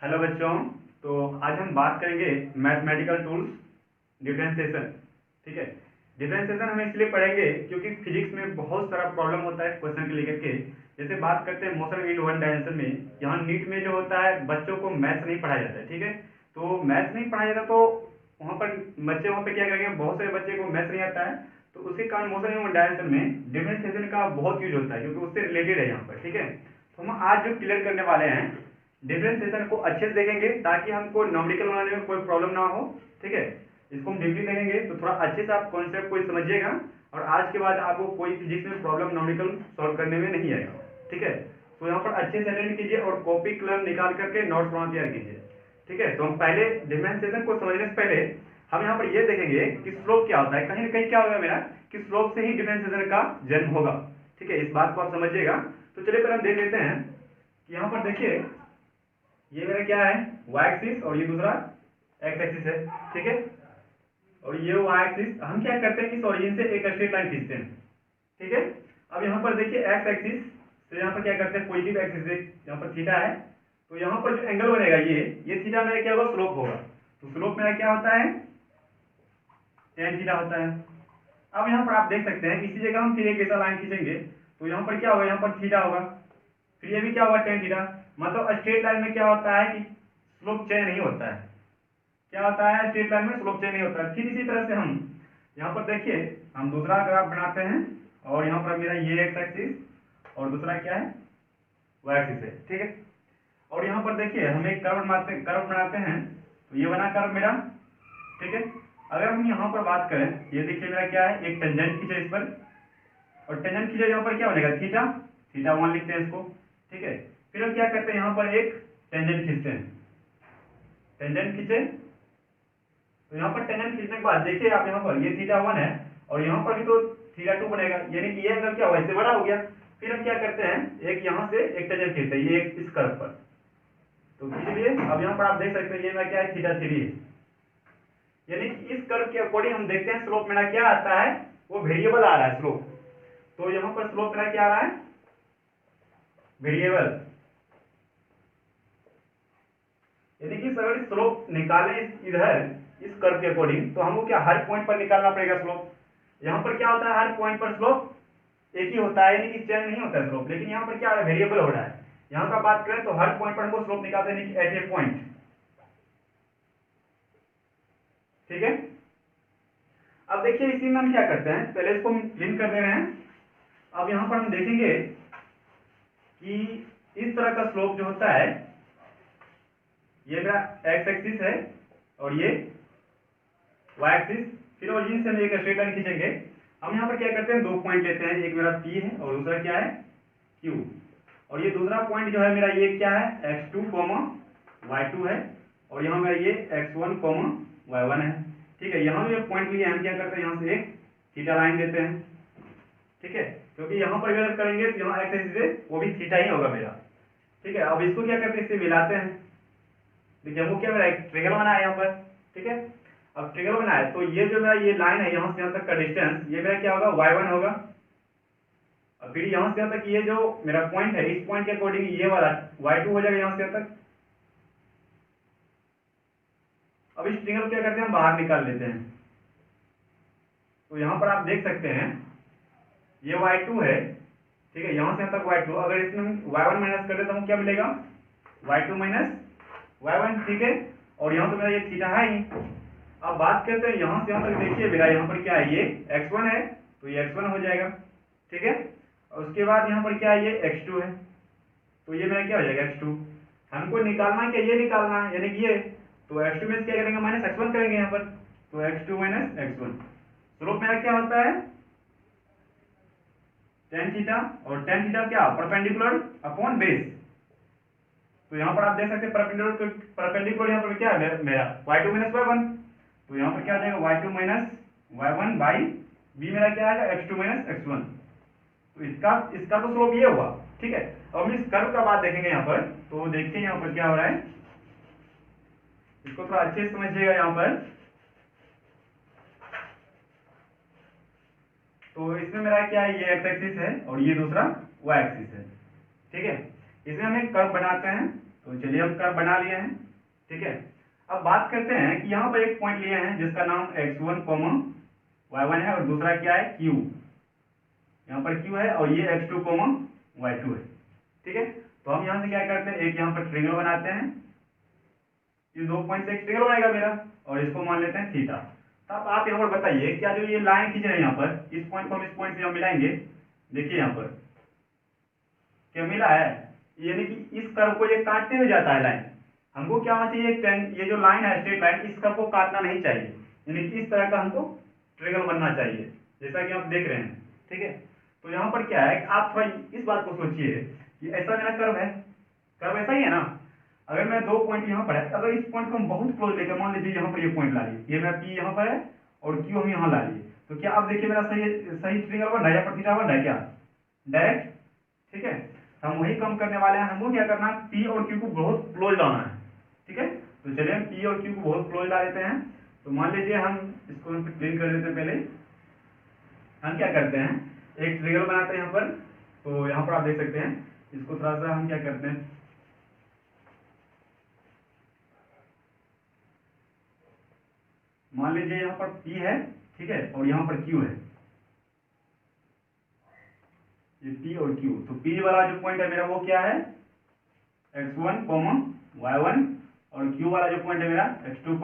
Hello बच्चों। तो आज हम बात करेंगे मैथमेटिकल टूल्स डिफरेंशिएशन। ठीक है। डिफरेंशिएशन हम इसलिए पढ़ेंगे क्योंकि फिजिक्स में बहुत सारा प्रॉब्लम होता है क्वेश्चन के लेकर के। जैसे बात करते हैं मोशन इन वन डायमेंशन में, यहाँ नीट में जो होता है बच्चों को मैथ्स नहीं पढ़ाया जाता है। ठीक है। तो मैथ्स नहीं पढ़ाया जाता तो वहाँ पर बच्चे वहाँ पे क्या करेंगे, बहुत सारे बच्चे को मैथ्स नहीं आता है, तो उसके कारण मोशन इन वन डायमेंशन में डिफरेंशिएशन का बहुत यूज होता है क्योंकि उससे रिलेटेड है यहाँ पर। ठीक है। तो हम आज जो क्लियर करने वाले हैं डिफरेंशिएशन को अच्छे से देखेंगे ताकि हमको न्यूमेरिकल बनाने में कोई प्रॉब्लम ना हो। ठीक है। इसको हम डीपली देखेंगे तो थोड़ा अच्छे से आप कॉन्सेप्ट को समझिएगा और आज के बाद आपको कोई फिजिक्स में प्रॉब्लम न्यूमेरिकल सॉल्व करने में नहीं आएगा। ठीक है। तो यहाँ पर अच्छे से अटेंड कीजिए और कॉपी कलम निकाल करके नोट्स बना तैयार कीजिए। ठीक है। तो हम पहले डिफरेंशिएशन को समझने से पहले हम यहाँ पर ये देखेंगे कि स्लोप क्या होता है। कहीं ना कहीं क्या होगा मेरा कि स्लोप से ही डिफरेंशिएशन का जन्म होगा। ठीक है। इस बात को आप समझिएगा। तो चलिए पहले हम देख लेते हैं कि यहाँ पर देखिए ये मेरा क्या है y एक्सिस और ये दूसरा x एक्सिस है। ठीक है। और ये y एक्सिस हम क्या करते हैं कि इस ओरिजिन से एक स्ट्रेट लाइन खींचते हैं। ठीक है। अब यहाँ पर देखिए x एक्सिस तो यहाँ पर क्या करते हैं पॉजिटिव एक्सिस से यहाँ पर थीटा है, तो यहाँ पर जो एंगल बनेगा ये थीटा मेरा क्या होगा, स्लोप होगा। तो स्लोप मेरा क्या होता है, tan थीटा होता है। अब यहाँ पर आप देख सकते हैं इसी जगह हम फिर एक ऐसा लाइन खींचेंगे तो यहाँ पर क्या होगा, यहाँ पर थीटा होगा, फिर ये भी क्या होगा tan थीटा। मतलब स्ट्रेट लाइन में क्या होता है कि स्लोप चेंज नहीं होता है। क्या होता है, स्ट्रेट लाइन में स्लोप चेंज नहीं होता है। फिर इसी तरह से हम यहाँ पर देखिए हम दूसरा ग्राफ बनाते हैं और यहाँ पर मेरा ये x एक्सिस और दूसरा क्या है y एक्सिस है। ठीक है। और यहाँ पर देखिए हम एक कर्व बनाते हैं तो ये बना कर्व मेरा। ठीक है। अगर हम यहाँ पर बात करें, ये देखिए मेरा क्या है, एक टेंजेंट खींचे इस पर और टेंजेंट खींचे, यहाँ पर क्या बनेगा थीटा, थीटा 1 लिखते हैं इसको। ठीक है। फिर हम क्या करते हैं, यहाँ पर एक टेंजेंट खींचते हैं, टेंजेंट खींचे तो यहाँ पर टेंजेंट खींचने के बाद देखिए आप यहाँ पर ये थीटा 1 है और यहाँ पर भी तो थीटा 2 बनेगा, यानी कि ये एंगल क्या हुआ, इससे बड़ा हो गया। फिर हम क्या करते हैं, एक यहाँ से एक टेंजेंट खींचते हैं, ये इस कर्व पर तो खींच लिए। अब यहाँ पर आप देख सकते हैं ये मेरा क्या है, थीटा 3 है। यानी कि इस कर्व के अकॉर्डिंग हम देखते हैं स्लोप मेरा क्या आता है, वो वेरिएबल आ रहा है स्लोप। तो यहाँ पर स्लोप मेरा क्या आ रहा है, वेरिएबल। यानी कि अगर स्लोप निकालें इधर इस कर्व के अकॉर्डिंग तो हमको क्या हर पॉइंट पर निकालना पड़ेगा स्लोप। यहाँ पर क्या होता है, हर पॉइंट पर स्लोप एक ही होता है, यानी कि चेंज नहीं होता है स्लोप। लेकिन यहाँ पर क्या वेरिएबल हो रहा है, यहाँ का बात करें तो हर पॉइंट पर हमको स्लोप निकालते हैं एट ए पॉइंट। ठीक है। अब देखिए इसी में हम क्या करते हैं, पहले इसको हम लिंक कर दे रहे हैं। अब यहाँ पर हम देखेंगे कि इस तरह का स्लोप जो होता है, ये मेरा x एक्सिस है और ये y एक्सिस, फिर ओरिजिन से हम एक स्ट्रेट लाइन खींचेंगे। हम यहाँ पर क्या करते हैं, दो पॉइंट लेते हैं, एक मेरा P है और दूसरा क्या है Q। और ये दूसरा पॉइंट जो है मेरा ये क्या है, x2, y2 है और यहाँ मेरा ये x1, y1 है। ठीक है। यहाँ भी एक पॉइंट लिए हम क्या करते हैं, यहाँ से एक थीटा लाइन देते हैं। ठीक है। क्योंकि यहाँ पर अगर करेंगे तो यहाँ x एक्सिस है वो भी थीटा ही होगा मेरा। ठीक है। अब इसको क्या करते हैं, इससे मिलाते हैं। देखिए हमको क्या मेरा एक ट्रिगल बना है यहाँ पर। ठीक है। अब ट्रिगल बना है तो ये जो मेरा ये लाइन है यहाँ से यहाँ तक का डिस्टेंस, ये मेरा क्या होगा, y1 होगा। और फिर यहाँ से यहाँ तक ये जो मेरा पॉइंट है, इस पॉइंट के अकॉर्डिंग ये वाला y2 हो जाएगा यहाँ से यहाँ तक। अब इस ट्रिगल क्या करते हैं, हम बाहर निकाल लेते हैं। तो यहाँ पर आप देख सकते हैं ये y2 है। ठीक है। यहाँ से यहाँ तक y2, अगर इसमें हम y1 माइनस कर दे तो हमको क्या मिलेगा, y2 माइनस y1। ठीक है। और यहाँ तो मेरा ये थीटा है ही। अब बात करते हैं यहाँ से यहाँ तक, देखिए मेरा यहाँ पर क्या है, ये x1 है तो ये x1 हो जाएगा। ठीक है। और उसके बाद यहाँ पर क्या है, ये x2 है तो ये मेरा क्या हो जाएगा, x2। हमको निकालना क्या, ये निकालना है, यानी कि ये तो x2 में क्या करेंगे, माइनस x1 करेंगे यहाँ पर, तो x2 माइनस x1। स्लोप मेरा क्या होता है, tan थीटा, और tan थीटा क्या, परपेंडिकुलर अपॉन बेस। तो यहाँ पर आप देख सकते हैं परपेंडिकुलर यहाँ पर क्या है मेरा y2 माइनस y1, तो यहाँ पर क्या हो जाएगा y2 minus y1 by b मेरा क्या आएगा, x2 माइनस x1। तो इसका तो स्लोप ये हुआ। ठीक है। अब हम इस कर्व का बात देखेंगे यहाँ पर, तो देखिए यहाँ पर क्या हो रहा है, इसको थोड़ा अच्छे से समझिएगा। यहाँ पर तो इसमें मेरा क्या है, ये x एक्सिस है और ये दूसरा y एक्सिस है। ठीक है। इसमें हम एक कर्व बनाते हैं तो चलिए हम कर्व बना लिए हैं, ठीक है। अब बात करते हैं कि यहाँ पर एक पॉइंट लिए हैं जिसका नाम x1 y1 है और दूसरा क्या है q, यहाँ पर q है और ये x2 y2 है, ठीक है। तो हम यहाँ से क्या करते हैं, एक यहाँ पर ट्रायंगल बनाते हैं, ये 2 पॉइंट से एक ट्रायंगल बनेगा मेरा और इसको मान लेते हैं थीटा। तो अब आप यहाँ पर बताइए क्या जो ये लाइन खींच रहे हैं यहाँ पर, इस पॉइंट को हम इस पॉइंट से हम मिलाएंगे, देखिए यहाँ पर क्या मिला है, यानी कि इस कर्व को ये काटते हुए जाता है लाइन। हमको क्या होना चाहिए, ये जो लाइन है स्ट्रेट लाइन, इस कर्व को काटना नहीं चाहिए, यानी कि इस तरह का हमको ट्रायंगल बनना चाहिए, जैसा कि आप देख रहे हैं, ठीक है। तो यहाँ पर क्या है, आप थोड़ा इस बात को सोचिए कि ऐसा मेरा कर्व है, कर्व ऐसा ही है ना। अगर मैं 2 पॉइंट यहाँ पर है, अगर इस पॉइंट को हम बहुत क्लोज लेकर, मान लीजिए यहाँ पर ये पॉइंट ला लिए, ये मेरा पी यहाँ पर है और क्यू हम यहाँ ला लिए, तो क्या आप देखिए मेरा सही सही ट्रायंगल बन रहा है, यहाँ पर थीटा बन रहा है क्या, डायरेक्ट, ठीक है। हम वही कम करने वाले हैं, हमको क्या करना है, पी और क्यू को बहुत क्लोज लाना है, ठीक है। तो चलिए हम पी और क्यू को बहुत क्लोज ला देते हैं। तो मान लीजिए हम इसको क्लीन कर देते हैं, पहले हम क्या करते हैं, एक ट्रायंगल बनाते हैं यहाँ पर। तो यहाँ पर आप देख सकते हैं, इसको थोड़ा सा हम क्या करते हैं, मान लीजिए यहाँ पर P है, ठीक है, और यहाँ पर Q है, ये P और Q। तो P वाला जो पॉइंट है मेरा वो क्या है, x1 y1 और Q वाला जो पॉइंट है मेरा x2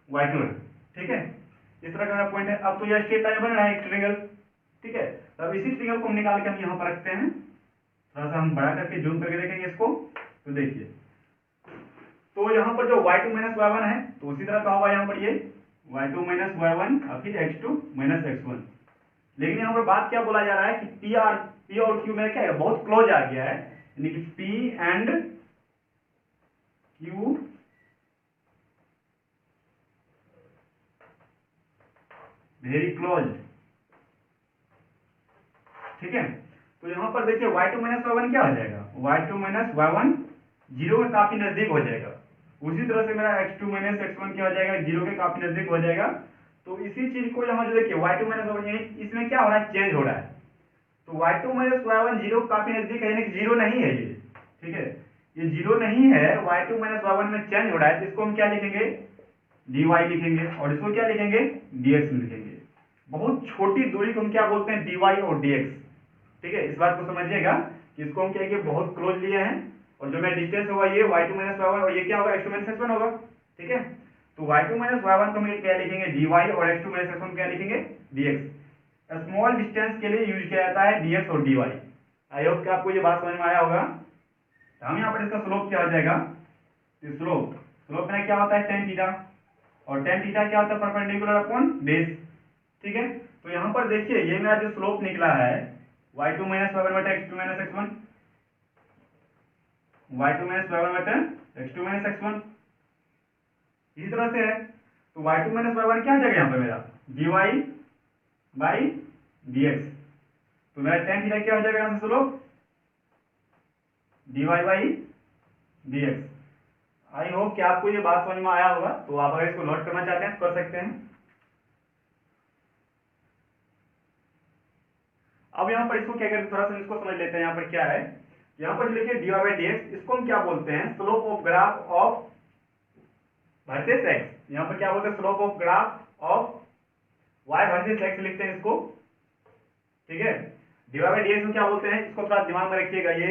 y2 है, ठीक है। इस तरह का मेरा पॉइंट है। अब तो यह स्ट्रेट लाइन बन रहा है एक ट्रायंगल, ठीक है। तब इसी ट्रायंगल को हम निकाल के हम यहाँ पर रखते हैं, थोड़ा सा हम बड़ा करके जूम करके देखेंगे इसको। तो देखिए, तो यहाँ पर जो y2 माइनस y1 है, तो उसी तरह का होगा यहाँ पर ये y2 माइनस y1 और फिर x2 माइनस x1। लेकिन यहाँ पर बात क्या बोला जा रहा है कि P और Q में क्या है, बहुत क्लोज आ गया है, यानी कि P and Q very close, ठीक है। तो यहाँ पर देखिए y2 माइनस y1 क्या हो जाएगा, y2 माइनस y1 जीरो के काफी नजदीक हो जाएगा। उसी तरह से मेरा x2 माइनस x1 क्या हो जाएगा, जीरो के काफी नजदीक हो जाएगा। तो इसी चीज को यहाँ जो देखिए y2 माइनस y1, इसमें क्या हो रहा है, चेंज हो रहा है। तो y2 माइनस y1 जीरो काफी नजदीक है, यानी कि जीरो नहीं है ये, ठीक है, ये जीरो नहीं है, y2 माइनस y1 में चेंज हो रहा है। तो इसको हम क्या लिखेंगे, dy लिखेंगे, और इसको क्या लिखेंगे, dx लिखेंगे। बहुत छोटी दूरी को हम क्या बोलते हैं, dy और dx, ठीक है। इस बात को समझिएगा कि इसको हम क्या कहेंगे, बहुत क्लोज लिए हैं, और जो मेरा डिस्टेंस होगा ये y2 माइनस y1 और ये क्या होगा, x2 माइनस x1 होगा, ठीक है। तो y2 माइनस y1 को हम क्या लिखेंगे, dy, और x2 माइनस x1 क्या लिखेंगे, dx। स्मॉल डिस्टेंस के लिए यूज किया जाता है dx और dy। आई होप कि आपको ये बात समझ में आया होगा। तो हम यहाँ पर इसका स्लोप क्या हो जाएगा, स्लोप में क्या होता है, tan थीटा, और tan थीटा क्या होता है, परपेंडिकुलर अपॉन बेस, ठीक है। तो यहाँ पर देखिए ये मेरा जो स्लोप निकला है y2 माइनस y1 बटा x2 minus x1, y2 minus y1 बटा x2 माइनस x1, इसी तरह से है। तो y2 माइनस y1 क्या हो जाएगा यहाँ पर मेरा, dy बाई dx। तो मेरा tan थीटा क्या हो जाएगा यहाँ से slope, dy by dx। I hope कि आपको ये बात समझ में आया होगा। तो आप अगर इसको नोट करना चाहते हैं तो कर सकते हैं। अब यहाँ पर इसको क्या करते हैं, थोड़ा सा इसको समझ लेते हैं। यहाँ पर क्या है, यहाँ पर लिखिए dy बाई dx, इसको हम क्या बोलते हैं, slope of graph of versus x। यहाँ पर क्या बोलते हैं, slope of graph of y versus x लिखते हैं इसको, ठीक है। dy बाई dx में क्या बोलते हैं, इसको थोड़ा दिमाग में रखिएगा, ये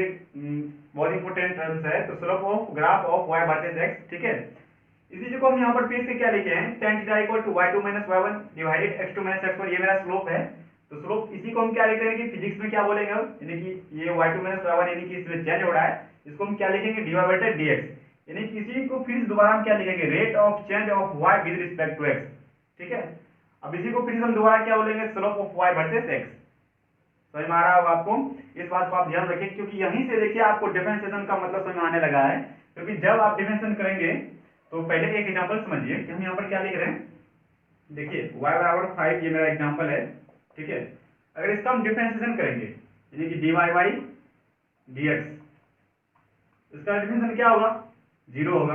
बहुत इंपोर्टेंट टर्म्स है। तो slope of graph of y versus x, ठीक है। इसी चीज को हम यहाँ पर फिर से क्या लिखे हैं, tan theta equal to y2 minus y1 divided x2 minus x1, ये मेरा स्लोप है। तो स्लोप इसी को हम क्या लिखते हैं कि फिजिक्स में क्या बोलेंगे हम, यानी कि ये y2 माइनस y1 यानी कि इसमें चेंज हो रहा है, इसको हम क्या लिखेंगे, dy बाई dx, यानी कि इसी को फिर दोबारा हम क्या लिखेंगे, rate of change of y with respect to x, ठीक है। अब इसी को फिर हम दोबारा क्या बोलेंगे, slope of y versus x। समझ में आ रहा होगा आपको, इस बात को आप ध्यान रखिए, क्योंकि यहीं से देखिए आपको डिफरेंशिएशन का मतलब समझ में आने लगा है। क्योंकि जब आप डिफरेंशिएशन करेंगे तो पहले एक एग्जांपल समझिए कि हम यहाँ पर क्या लिख रहे हैं। देखिए y बराबर 5, ये मेरा एग्जांपल है, ठीक है। अगर इसका हम डिफरेंशिएशन करेंगे यानी कि dy बाई dx, इसका डिफरेंशिएशन क्या होगा, 0 होगा।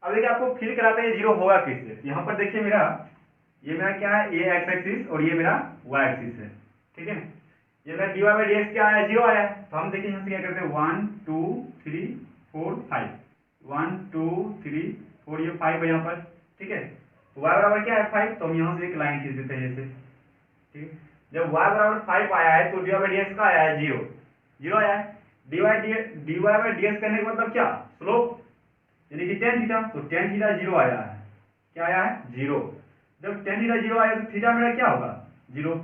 अब देखिए आपको फील कराते हैं 0 होगा कैसे। यहाँ पर देखिए ये मेरा क्या है, ये x एक्सिस और ये मेरा y एक्सिस है, ठीक है। ये मेरा dy बाई dx क्या आया, 0 आया। तो हम देखिए यहाँ से क्या करते हैं, 1 2 3 4 5, 1 2 3 4, ये 5 है यहाँ पर, ठीक है। y बराबर क्या है 5, तो हम यहाँ से एक लाइन खींच देते हैं जैसे, ठीक है। जब y बराबर 5 आया है तो dy बाई डी एक्स का आया है 0 आया है। dy बाई डी एक्स करने का मतलब क्या, स्लोप, यानी कि टेन थीटा, तो टेन थीटा 0 आया है, क्या आया है 0। जब टेन थीटा 0 आया तो थीटा मेरा क्या होगा 0,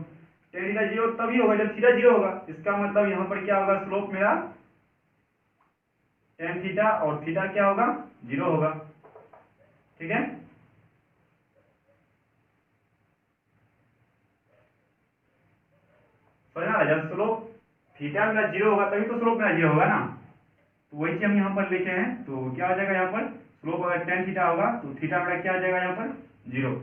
टेन थीटा 0 तभी होगा जब थीटा 0 होगा, इसका मतलब यहाँ पर क्या होगा, स्लोप मेरा टेन थीटा और थीटा क्या होगा 0 होगा, ठीक है। समझ आ रहा है, जब स्लोप थीटा मेरा 0 होगा तभी तो स्लोप मेरा 0 होगा ना, तो वही चीज हम यहाँ पर लिखे हैं, तो क्या हो जाएगा यहाँ पर, स्लोप अगर टेन थीटा होगा तो थीटा मेरा क्या आ जाएगा यहाँ पर 0।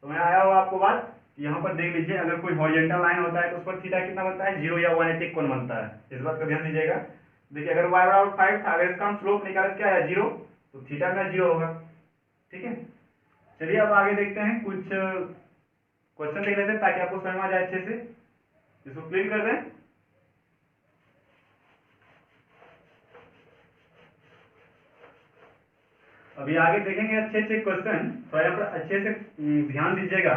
तो मैं आया होगा आपको बात, यहाँ पर देख लीजिए, अगर कोई हॉरिजॉन्टल लाइन होता है तो उस पर थीटा कितना बनता है 0 या 180 कोण बनता है, इस बात का ध्यान दीजिएगा। देखिए अगर y बराबर 5 था, अगर इसका हम स्लोप निकाले क्या है 0, तो थीटा मेरा 0 होगा, ठीक है। चलिए अब आगे देखते हैं, कुछ क्वेश्चन देख लेते हैं ताकि आपको समझ में आ जाए अच्छे से, इसको क्लियर कर दें। अभी आगे देखेंगे अच्छे अच्छे क्वेश्चन, तो यहाँ पर अच्छे से ध्यान दीजिएगा।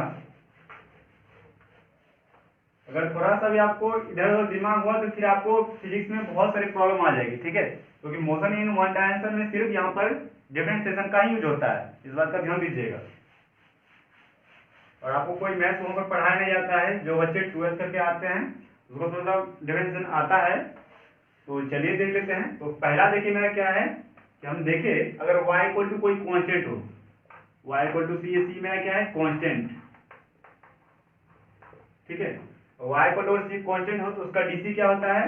अगर थोड़ा सा भी आपको इधर उधर दिमाग हुआ तो फिर आपको फिजिक्स में बहुत सारी प्रॉब्लम आ जाएगी, ठीक है, क्योंकि मोशन इन वन डायमेंशन में सिर्फ यहाँ पर डिफरेंशिएशन का ही यूज होता है, इस बात का ध्यान दीजिएगा। और आपको कोई मैथ्स वहाँ पर पढ़ाया नहीं जाता है, जो बच्चे 12th करके आते हैं उसको थोड़ा डिफरेंशिएशन आता है, तो चलिए देख लेते हैं। तो पहला देखिए मेरा क्या है कि हम देखें, अगर y इक्वल टू कोई कांस्टेंट हो, y इक्वल टू सी मेरा क्या है कांस्टेंट, ठीक है, y equal to C constant हो तो उसका dc क्या होता है,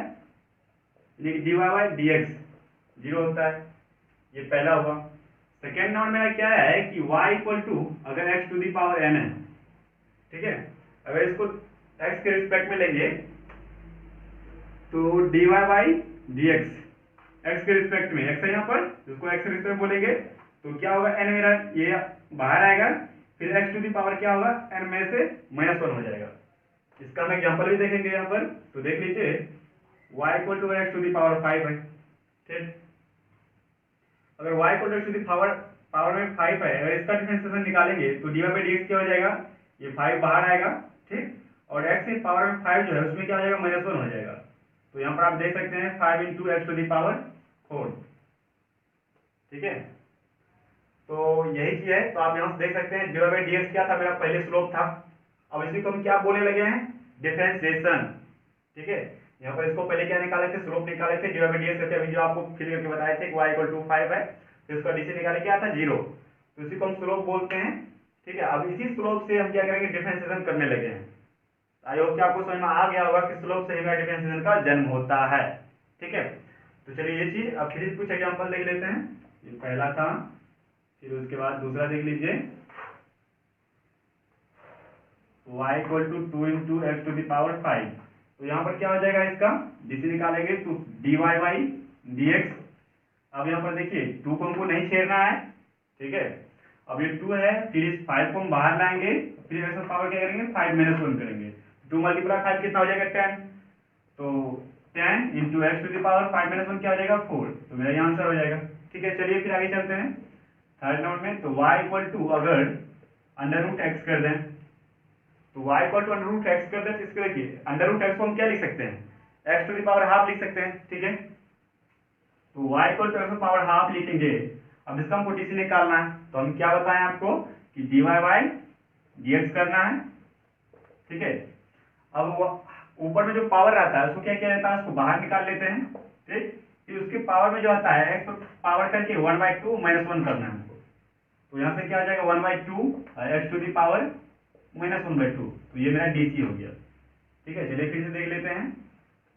dy बाई डी एक्स 0 होता है, ये पहला हुआ। सेकेंड नंबर मेरा क्या है कि y इक्वल टू अगर x to the power n है, ठीक है, अगर इसको x के रिस्पेक्ट में लेंगे तो dy by D x, x के रिस्पेक्ट में, x है यहाँ पर, इसको x के रिस्पेक्ट बोलेंगे तो क्या होगा, n मेरा ये बाहर आएगा, फिर x टू दी पावर क्या होगा, n में से -1 हो जाएगा। इसका हम एग्जांपल भी देखेंगे यहाँ पर, तो देख लीजिए y equal to x to the power 5 है, ठीक। अगर y equal to x to the power में 5 है, अगर इसका डिफरेंशिएशन निकालेंगे तो dy बाई डी एक्स क्या हो जाएगा, ये 5 बाहर आएगा, ठीक, और x की पावर में 5 जो है उसमें क्या हो जाएगा -1 हो जाएगा। तो यहाँ पर आप देख सकते हैं 5 into x to the power 4, ठीक है। तो यही चीज है, तो आप यहाँ से देख सकते हैं dy बाई डी एक्स क्या था, मेरा पहले स्लोप था, अब इसी को हम क्या बोलने लगे हैं, डिफरेंशिएशन, ठीक है। यहाँ पर इसको पहले क्या निकाले थे, स्लोप निकाले थे, dy बाई डी एक्स करके अभी जो आपको फिल करके बताए थे कि y इक्वल टू 5 है, तो इसका डीसी निकाले क्या था 0, तो इसी को हम स्लोप बोलते हैं, ठीक है। अब इसी स्लोप से हम क्या करेंगे, डिफरेंशिएशन करने लगे हैं। आई होप कि आपको समझ में आ गया होगा कि स्लोप से ही मेरा डिफरेंशिएशन का जन्म होता है, ठीक है। तो चलिए ये चीज, अब फिर कुछ एग्जांपल देख लेते हैं। ये पहला था, फिर उसके बाद दूसरा देख लीजिए, y equal to 2 into x to the power 5, तो यहाँ पर क्या हो जाएगा, इसका डीसी निकालेंगे तो dy बाई डी एक्स। अब यहाँ पर देखिए 2 को हमको नहीं छेड़ना है, ठीक है, अब ये 2 है, फिर इस 5 को हम बाहर लाएंगे, फिर एक्स पावर क्या करेंगे 5 -1 करेंगे, 2 मल्टीप्लाई 5 कितना हो जाएगा 10, तो 10 into x to the power 5 -1 क्या हो जाएगा 4, तो मेरा ये आंसर हो जाएगा, ठीक है। चलिए फिर आगे चलते हैं थर्ड नंबर में, तो y इक्वल टू अगर अंडर रूट एक्स कर दें, तो y equal to under root X कर दें, तो इसको देखिए अंडर रूट एक्स को हम क्या लिख सकते हैं, X to the power half लिख सकते हैं, ठीक है। तो y equal to X to power half लिखेंगे। अब इसका हमको डीसी निकालना है, तो हम क्या बताएं आपको कि dy बाई डी एक्स करना है, ठीक है। अब ऊपर में जो पावर रहता है उसको क्या किया जाता है, उसको बाहर निकाल लेते हैं, ठीक, फिर उसके पावर में जो आता है एक्स पावर करके 1/2 -1 करना है हमको, तो यहाँ से क्या आ जाएगा 1/2 एक्स टू दी पावर -1/2, तो ये मेरा डीसी हो गया, ठीक है। चलिए फिर से देख लेते हैं,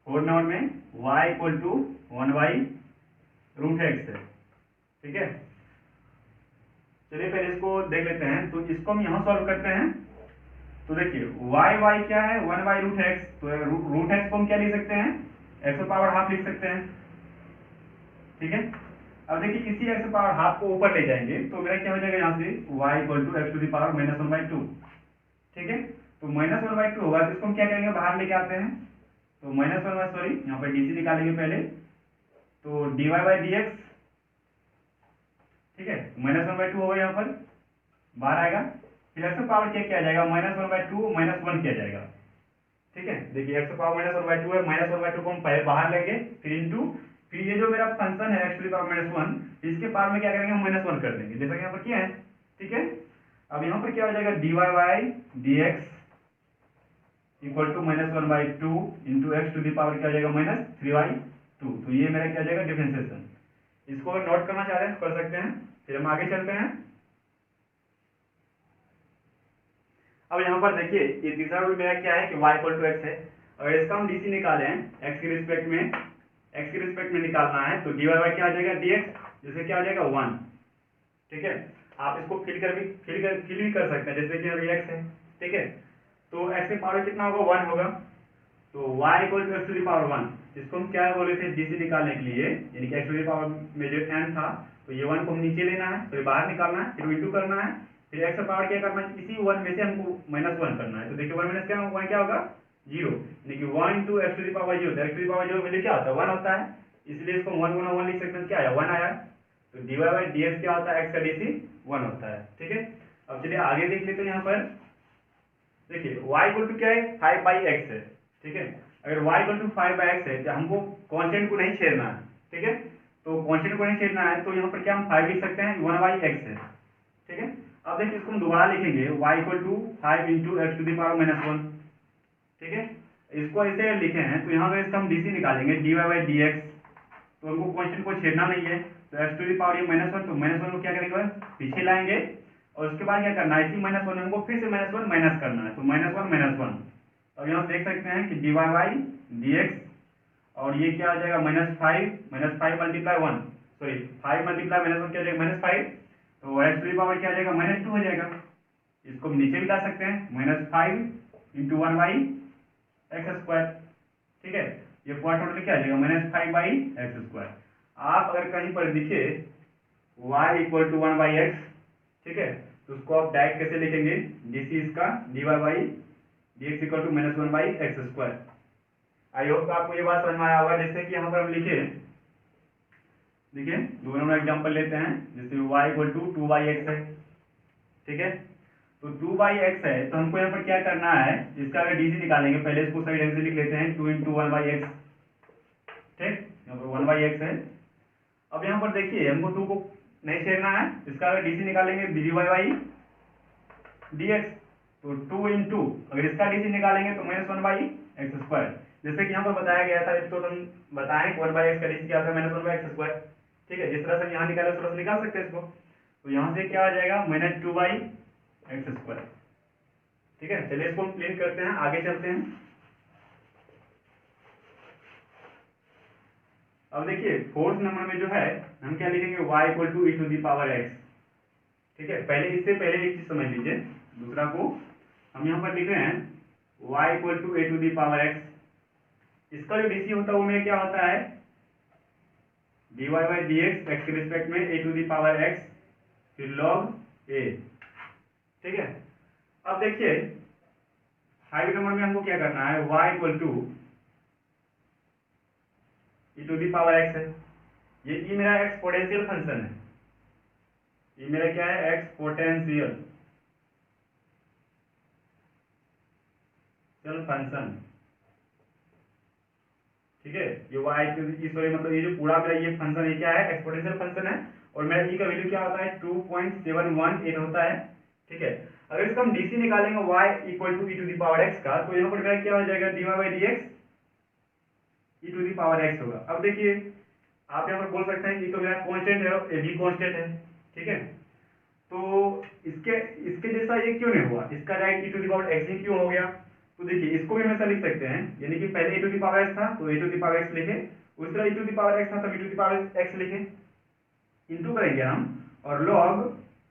फोर्थ नंबर में y इक्वल टू 1/√x है, ठीक है। चलिए पहले इसको देख लेते हैं, तो इसको हम यहाँ सॉल्व करते हैं, तो देखिए y क्या है 1/√x, तो रूट एक्स को हम क्या लिख सकते हैं, एक्स पावर हाफ लिख सकते हैं, ठीक है। अब देखिए इसी एक्स पावर हाफ को ऊपर ले जाएंगे तो मेरा क्या हो जाएगा, यहाँ से y equal to X to the power -1/2, ठीक है। तो -1/2 होगा, तो इसको हम क्या करेंगे बाहर लेके आते हैं, तो -1 सॉरी यहाँ पर डीसी निकालेंगे पहले, तो dy बाई डी एक्स, ठीक है, -1/2 होगा यहाँ पर, बाहर आएगा। फिर एक्स पावर क्या किया जाएगा, -1/2 -1 किया जाएगा, ठीक है। देखिए एक्स पावर -1/2 है, -1/2 को हम पहले बाहर लेंगे, फिर इंटू, फिर ये जो मेरा फंक्शन है एक्स टू द पावर -1, इसके पावर में क्या करेंगे, हम -1 कर देंगे, जैसा कि यहाँ पर किया है, ठीक है। अब यहाँ पर क्या हो जाएगा, dy by D x equal to -1/2 into x to the power क्या हो जाएगा, -3/2। तो ये मेरा क्या हो जाएगा, डिफरेंशिएशन। इसको अगर नोट करना चाह रहे हैं तो कर सकते हैं। फिर हम आगे चलते हैं। अब यहाँ पर देखिए ये तीसरा रूल मेरा क्या है कि y इक्वल टू एक्स है। अगर इसका हम डीसी निकाले हैं एक्स की रिस्पेक्ट में निकालना है, तो dy बाई क्या आ जाएगा, dx, जैसे क्या आ जाएगा 1, ठीक है। आप इसको फिल भी कर सकते हैं, जैसे कि अभी x है, ठीक है। तो x की पावर कितना होगा, 1 होगा। तो y equal to X to the power 1, इसको हम क्या बोले थे, डीसी निकालने के लिए, यानी कि एक्स टू द पावर में जो n था, तो ये 1 को हम नीचे लेना है, तो ये बाहर निकालना है, फिर इंटू करना है, फिर एक्स का पावर क्या करना है, इसी 1 में से हमको -1 करना है। तो देखिए 1 माइनस क्या होगा, 1 क्या होगा, 0, यानी कि 1 into x to the power 0, X to the power 0 value क्या होता है, 1 होता है, इसलिए इसको 1 गुना 1 लिख सकते हैं, क्या आया, 1 आया। तो dy बाई dx क्या होता है, एक्स का डीसी 1 होता है, ठीक है। अब चलिए आगे देख लेते हैं। यहाँ पर देखिए y इक्वल टू क्या है, 5/x है, ठीक है। अगर y इक्वल टू 5/x है तो हमको कांस्टेंट को नहीं छेड़ना है, ठीक है। तो कांस्टेंट को नहीं छेड़ना है, तो यहाँ पर क्या हम 5 लिख सकते हैं, 1/x है, ठीक है। अब देखिए इसको हम दोबारा लिखेंगे, y equal to 5 into x to the power -1, ठीक है। इसको ऐसे लिखे हैं, तो यहाँ पर इसका हम डीसी निकालेंगे, dy बाई dx, तो हमको कांस्टेंट को छेड़ना नहीं है, तो एक्स टू द पावर ये -1, तो -1 को क्या करेंगे, पीछे लाएंगे, और उसके बाद क्या करना है, इसी -1 हमको फिर से -1 माइनस करना है, तो -1 अब यहाँ देख सकते हैं कि dy बाई dx, और ये क्या आ जाएगा, -5 मल्टीप्लाई 1, सॉरी 5 मल्टीप्लाई -1 क्या आ जाएगा, -5, तो एक्स टू द पावर क्या आ जाएगा, -2 हो जाएगा। इसको हम नीचे भी ला सकते हैं, -5 इंटू 1/x², ठीक है। ये पॉइंट टोटल क्या आ जाएगा, -5/x²। आप अगर कहीं पर दिखे y इक्वल टू 1/x, ठीक है, तो उसको आप डायरेक्ट कैसे लिखेंगे, डीसी इसका dy by dx equal to -1/x²। I hope आपको ये बात समझ में आया होगा। जैसे कि यहाँ पर हम लिखे, देखिए दो नंबर एग्जाम्पल लेते हैं, जैसे y इक्वल टू 2/x है, ठीक है। तो 2/x है, तो हमको यहाँ पर क्या करना है, इसका अगर डीसी निकालेंगे, पहले इसको सही ढंग से लिख लेते हैं, 2 इंटू 1/x, ठीक, यहाँ पर 1/x है। अब यहाँ पर देखिए हमको 2 को नहीं छेड़ना है, इसका अगर डीसी निकालेंगे, dy बाई dx, तो 2 इंटू, अगर इसका डीसी निकालेंगे तो -1/x², जैसे कि यहाँ पर बताया गया था, तो हम बताएं 1/x का डीसी क्या होता है, -1/x², ठीक है। जिस तरह से यहाँ निकाले उस तरह से निकाल सकते हैं इसको। तो यहाँ से क्या आ जाएगा, -2/x², ठीक है। चलिए इसको हम क्लीन करते हैं, आगे चलते हैं। अब देखिए फोर्थ नंबर में जो है हम क्या लिखेंगे, y equal to e to the power x, ठीक है। इससे पहले एक चीज समझ लीजिए, दूसरा को हम यहाँ पर लिख रहे हैं y equal to A to the power x, इसका जो डीसी होता है वो में क्या होता है, dy बाई dx एक्स के रिस्पेक्ट में ए टू दी पावर x, फिर log a, ठीक है। अब देखिए 5 नंबर में हमको क्या करना है, y equal to e to the power x है, ये e मेरा एक्सपोनेंशियल फंक्शन है, ये मेरा क्या है, एक्सपोनेंशियल फंक्शन, ठीक है। ये y सॉरी मतलब ये जो पूरा मेरा ये फंक्शन है क्या है, एक्सपोनेंशियल फंक्शन है, और मेरा e का वैल्यू क्या होता है, 2.718 होता है, ठीक है। अगर इसका हम डीसी निकालेंगे y equal to e to the power x का, तो यहाँ पर मेरा क्या हो जाएगा, dy by dx e to the power x होगा। अब देखिए आप यहाँ पर बोल सकते हैं कि तो मेरा कांस्टेंट है, ये भी कांस्टेंट है, ठीक है। तो इसके जैसा ये क्यों नहीं हुआ, इसका direct e to the power x ही क्यों हो गया। तो देखिए इसको भी हमेशा लिख सकते हैं, यानी कि पहले e to the power x था तो e to the power x लिखे, उस तरह e to the power x था तो e to the power x लिखे, इंटू करेंगे हम, और log,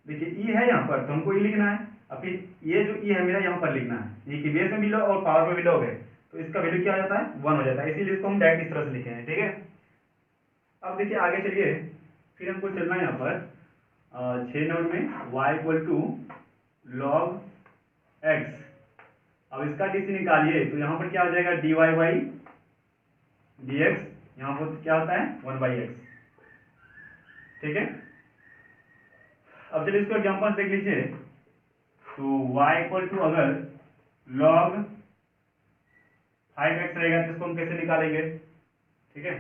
देखिए e है यहाँ पर तो हमको e लिखना है, अब फिर ये जो e है मेरा यहाँ पर लिखना है, ये कि बेस में भी log और पावर में भी log है, तो इसका वैल्यू क्या आ जाता है, 1 हो जाता है, इसीलिए इसको हम डायरेक्ट इस तरह से लिखे हैं, ठीक है। अब देखिए आगे चलिए, फिर हमको चलना है यहाँ पर 6 नंबर में y equal to log x। अब इसका डीसी निकालिए, तो यहाँ पर क्या आ जाएगा, dy बाई dx यहाँ पर क्या होता है 1/x। ठीक है, अब चलिए इसको एग्जाम्पल देख लीजिए। तो y इक्वल टू अगर log 5x रहेगा तो इसको हम कैसे निकालेंगे। ठीक है,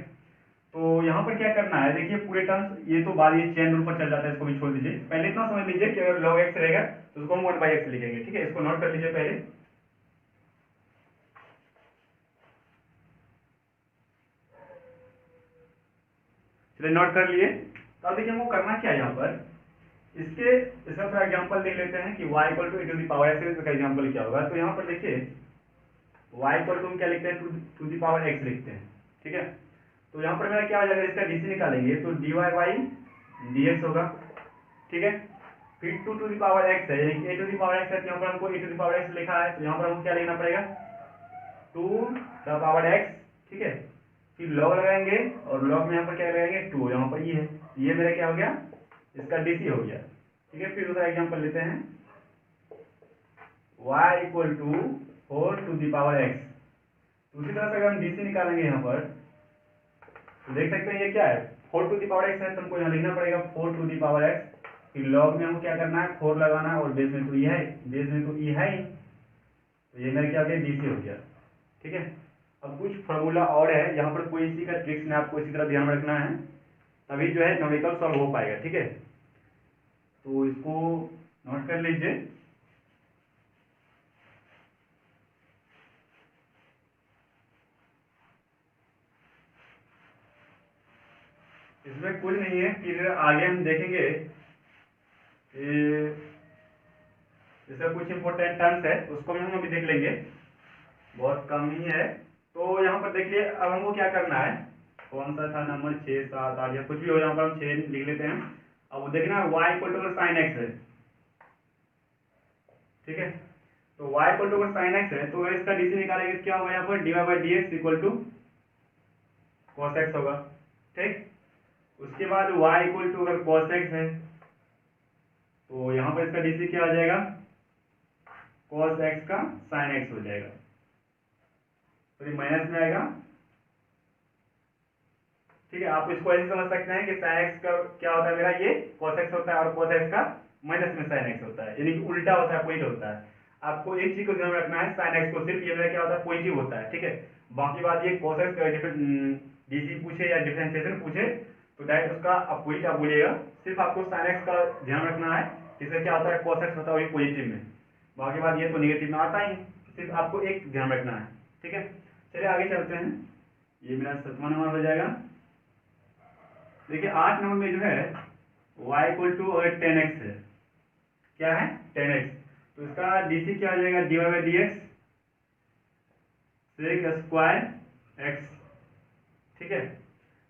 तो यहाँ पर क्या करना है, देखिए पूरे टर्म्स ये तो बाद ये चेन रूल पर चल जाता है, इसको भी छोड़ दीजिए। पहले इतना समझ लीजिए कि अगर log x रहेगा तो उसको हम 1/x लिखेंगे। ठीक है, इसको नोट कर लीजिए पहले। चलिए नोट कर लिए। तो अब देखिए हमको करना क्या है यहाँ पर, इसका थोड़ा एग्जाम्पल देख लेते हैं कि y equal to e to the power x का एग्जाम्पल क्या होगा। तो यहाँ पर देखिए y इक्वल टू हम क्या लिखते हैं, टू दी पावर x लिखते हैं। ठीक है, तो यहाँ पर मेरा क्या हो जाएगा, इसका डीसी निकालेंगे तो dy बाई dx होगा। ठीक है, फिर टू दी पावर x है, यानी a to the power x है, तो यहाँ पर हमको e to the power x लिखा है, तो यहाँ पर हमको क्या लिखना पड़ेगा, टू द पावर x। ठीक है, फिर लॉग लगाएंगे और लॉग में यहाँ पर क्या लगाएंगे 2, यहाँ पर ये है, ये मेरा क्या हो गया, इसका डीसी हो गया। ठीक है, फिर दूसरा एग्जांपल लेते हैं, y equal to 4 to the power x। उसी तरह से अगर हम डीसी निकालेंगे यहाँ पर तो देख सकते हैं ये क्या है, 4 टू दी पावर x है, तो हमको यहाँ लिखना पड़ेगा 4 टू दी पावर x। फिर लॉग में हमको क्या करना है 4 लगाना है, और बेस में तो ये है, बेस में तो ये है ही, तो ये मेरा क्या हो गया डीसी हो गया। ठीक है, अब कुछ फॉर्मूला और है, यहाँ पर कोई इसी का ट्रिक्स में आपको इसी तरह ध्यान रखना है, तभी जो है न्यूमेरिकल सॉल्व हो पाएगा। ठीक है, तो इसको नोट कर लीजिए। इसमें कुछ नहीं है, फिर आगे हम देखेंगे जैसे कुछ इंपॉर्टेंट टर्म्स है उसको भी हम अभी देख लेंगे, बहुत कम ही है। तो यहाँ पर देखिए अब हमको क्या करना है, कौन सा था नंबर 6 7 8 या कुछ भी हो, यहाँ पर हम 6 लिख लेते हैं। अब देखना y equal to sine X है। ठीक है, तो y equal to sine X है, तो अगर इसका डीसी निकालेंगे क्या होगा, यहाँ पर D Y by D x equal to cos X होगा। ठीक, उसके बाद y इक्वल टू अगर कॉस एक्स है तो यहाँ पर इसका डीसी क्या आ जाएगा, कॉस एक्स का साइन एक्स हो जाएगा, तो ये माइनस में आएगा। ठीक है, आप इसको ऐसे समझ सकते हैं कि साइन एक्स का क्या होता है मेरा, ये कॉस एक्स होता है, और कॉस एक्स का माइनस में साइन एक्स होता है, यानी कि उल्टा होता है, पॉइंट होता है। आपको एक चीज को ध्यान रखना है, साइन एक्स को सिर्फ ये मेरा क्या होता है पॉजिटिव होता है। ठीक है, बाकी बात ये कॉस एक्स का डीसी पूछे या डिफरेंशिएशन पूछे तो डायरेक्ट उसका अपोजिट आप बोलिएगा। सिर्फ आपको साइन एक्स का ध्यान रखना है, इससे क्या होता है कॉस एक्स होता है वही पॉजिटिव में, बाकी बात ये तो नेगेटिव में आता ही, सिर्फ आपको एक ध्यान रखना है। ठीक है, चलिए आगे चलते हैं, ये मेरा 7वां नंबर हो जाएगा। देखिए 8 नंबर में जो है y इक्वल टू अगर 10x है, क्या है 10x, तो इसका डीसी क्या हो जाएगा, D Y by D X sec square X. ठीक है,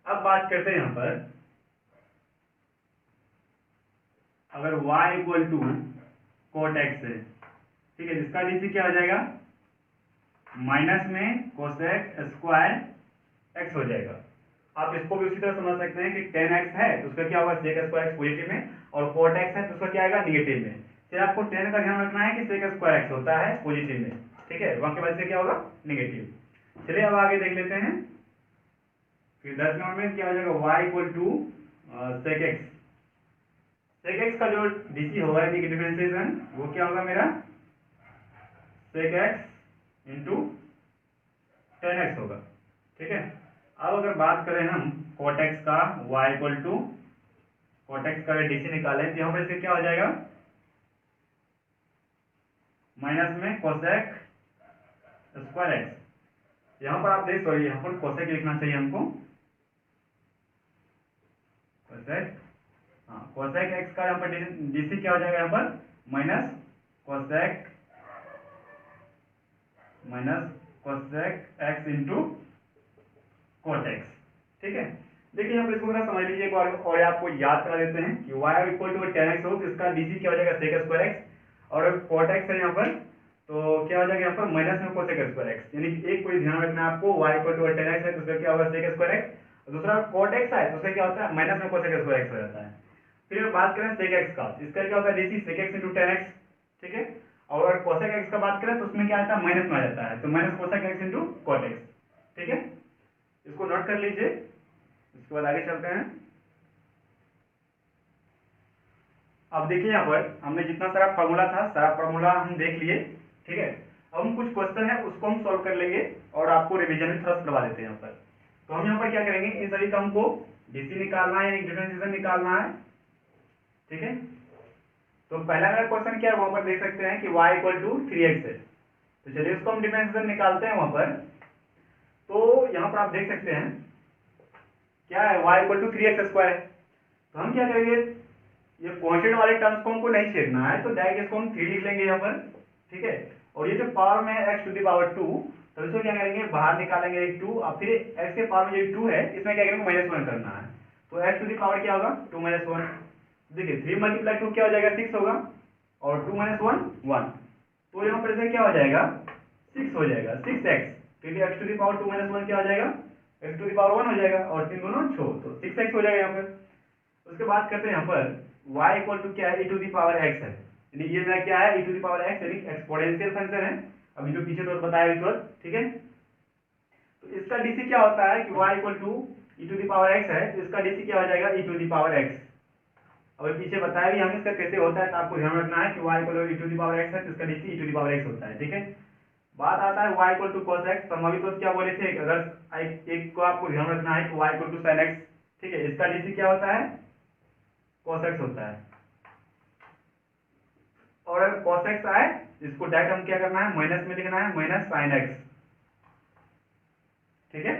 अब बात करते हैं यहाँ पर, अगर y equal to cot X है, ठीक है, इसका डीसी क्या हो जाएगा, माइनस में कोसेक स्क्वायर एक्स हो जाएगा। आप इसको भी उसी तरह समझ सकते हैं कि 10x है तो उसका क्या होगा सेक स्क्वायर एक्स पॉजिटिव में, और कोट एक्स है तो उसका क्या आएगा निगेटिव में। फिर आपको 10 का ध्यान रखना है कि सेक स्क्वायर एक्स होता है पॉजिटिव में। ठीक है, बाकी वजह से क्या होगा नेगेटिव। चलिए अब आगे देख लेते हैं, फिर 10 नंबर में क्या हो जाएगा y equal to sec X. Sec X का जो डीसी होगा डिफरेंशिएशन वो क्या होगा मेरा सेक एक्स इंटू 10x होगा। ठीक है, अब अगर बात करें हम कोट एक्स का, y equal to cot X का डीसी निकालें तो यहाँ पर इससे क्या हो जाएगा माइनस में कोसेक स्क्वायर एक्स। यहाँ पर आप देख, सॉरी यहाँ पर कोसेक लिखना चाहिए हमको, कोसेक, हाँ कोसेक एक्स का यहाँ पर डीसी क्या हो जाएगा, यहाँ पर minus cosec x into cot x. ठीक है, देखिए यहाँ पर इसको मेरा समझ लीजिए एक बार और आपको याद करा देते हैं कि y इक्वल टू 10x हो तो इसका डीसी क्या हो जाएगा सेक स्क्वायर एक्स, और कोट एक्स है यहाँ पर तो क्या हो जाएगा यहाँ पर माइनस में कोसेक स्क्वायर एक्स, यानी कि एक कोई ध्यान रखना है आपको, y इक्वल टू 10x है तो उसका क्या होगा सेक स्क्वायर एक्स, और दूसरा कोट एक्स है तो उसका क्या होता है माइनस में कोसेक स्क्वायर एक्स हो जाता है। फिर बात करें सेक एक्स का, इसका क्या होता है डीसी सेक एक्स इंटू 10x। ठीक है, और अगर कोसेक एक्स का बात करें तो उसमें क्या आता है माइनस में आ जाता है, तो minus cosec x into cot x. ठीक है, इसको नोट कर लीजिए। इसके बाद आगे चलते हैं। अब देखिए यहाँ पर हमने जितना सारा फार्मूला था सारा फार्मूला हम देख लिए, ठीक है। अब हम कुछ क्वेश्चन है उसको हम सॉल्व कर लेंगे और आपको रिवीजन भी थोड़ा करवा देते हैं यहाँ पर। तो हम यहाँ पर क्या करेंगे, इन सभी का हमको डीसी निकालना है, डिफरेंशिएशन निकालना है, ठीक है। तो पहला मेरा क्वेश्चन क्या है वहां पर देख सकते हैं कि y इक्वल टू 3x है। तो चलिए इसको हम डिफरेंशिएशन निकालते हैं वहां पर। तो यहाँ पर आप देख सकते हैं क्या है, y equal to 3x square है। तो हम क्या करेंगे, ये कांस्टेंट वाले टर्म्स को हमको नहीं छेड़ना है, तो डायरेक्ट इसको हम 3 लिख लेंगे यहाँ पर, ठीक है। और ये जो पावर में है x टू द पावर 2, तो इसको क्या करेंगे, बाहर निकालेंगे एक 2 और फिर x के पावर में जो 2 है इसमें क्या करेंगे -1 करना है। तो x टू द पावर क्या होगा 2 - 1। देखिए 3 × 2 क्या हो जाएगा 6 होगा, और 2 - 1 1। तो यहाँ पर इसे क्या हो जाएगा 6 हो जाएगा 6x, क्योंकि x टू द पावर 2 - 1 क्या हो जाएगा x टू द पावर 1 हो जाएगा, और 3 दोनों 6, तो 6x हो जाएगा यहाँ पर। उसके बाद करते हैं यहाँ पर y इक्वल टू क्या है e to the power x है, यानी ये मेरा क्या है e to the power x यानी एक्सपोनेंशियल फंक्शन है, अभी जो पीछे तो बताया भी, ठीक है। तो इसका डीसी क्या होता है कि y equal to e to the power x है, तो इसका डीसी क्या हो जाएगा e to the power x। अब पीछे बताया भी हमें इसका कैसे होता है, तो आपको ध्यान रखना है कि y equal to e to the power x है, तो इसका DC e to the power x होता है, ठीक है। बात आता है y equal to cos x, तो हम अभी तो क्या बोले थे, अगर एक को आपको ध्यान रखना है कि y equal to sin x, ठीक है। इसका डीसी क्या होता है cos x होता है, और अगर cos x आए इसको डायरेक्ट हम क्या करना है माइनस में लिखना है, माइनस sin x, ठीक है।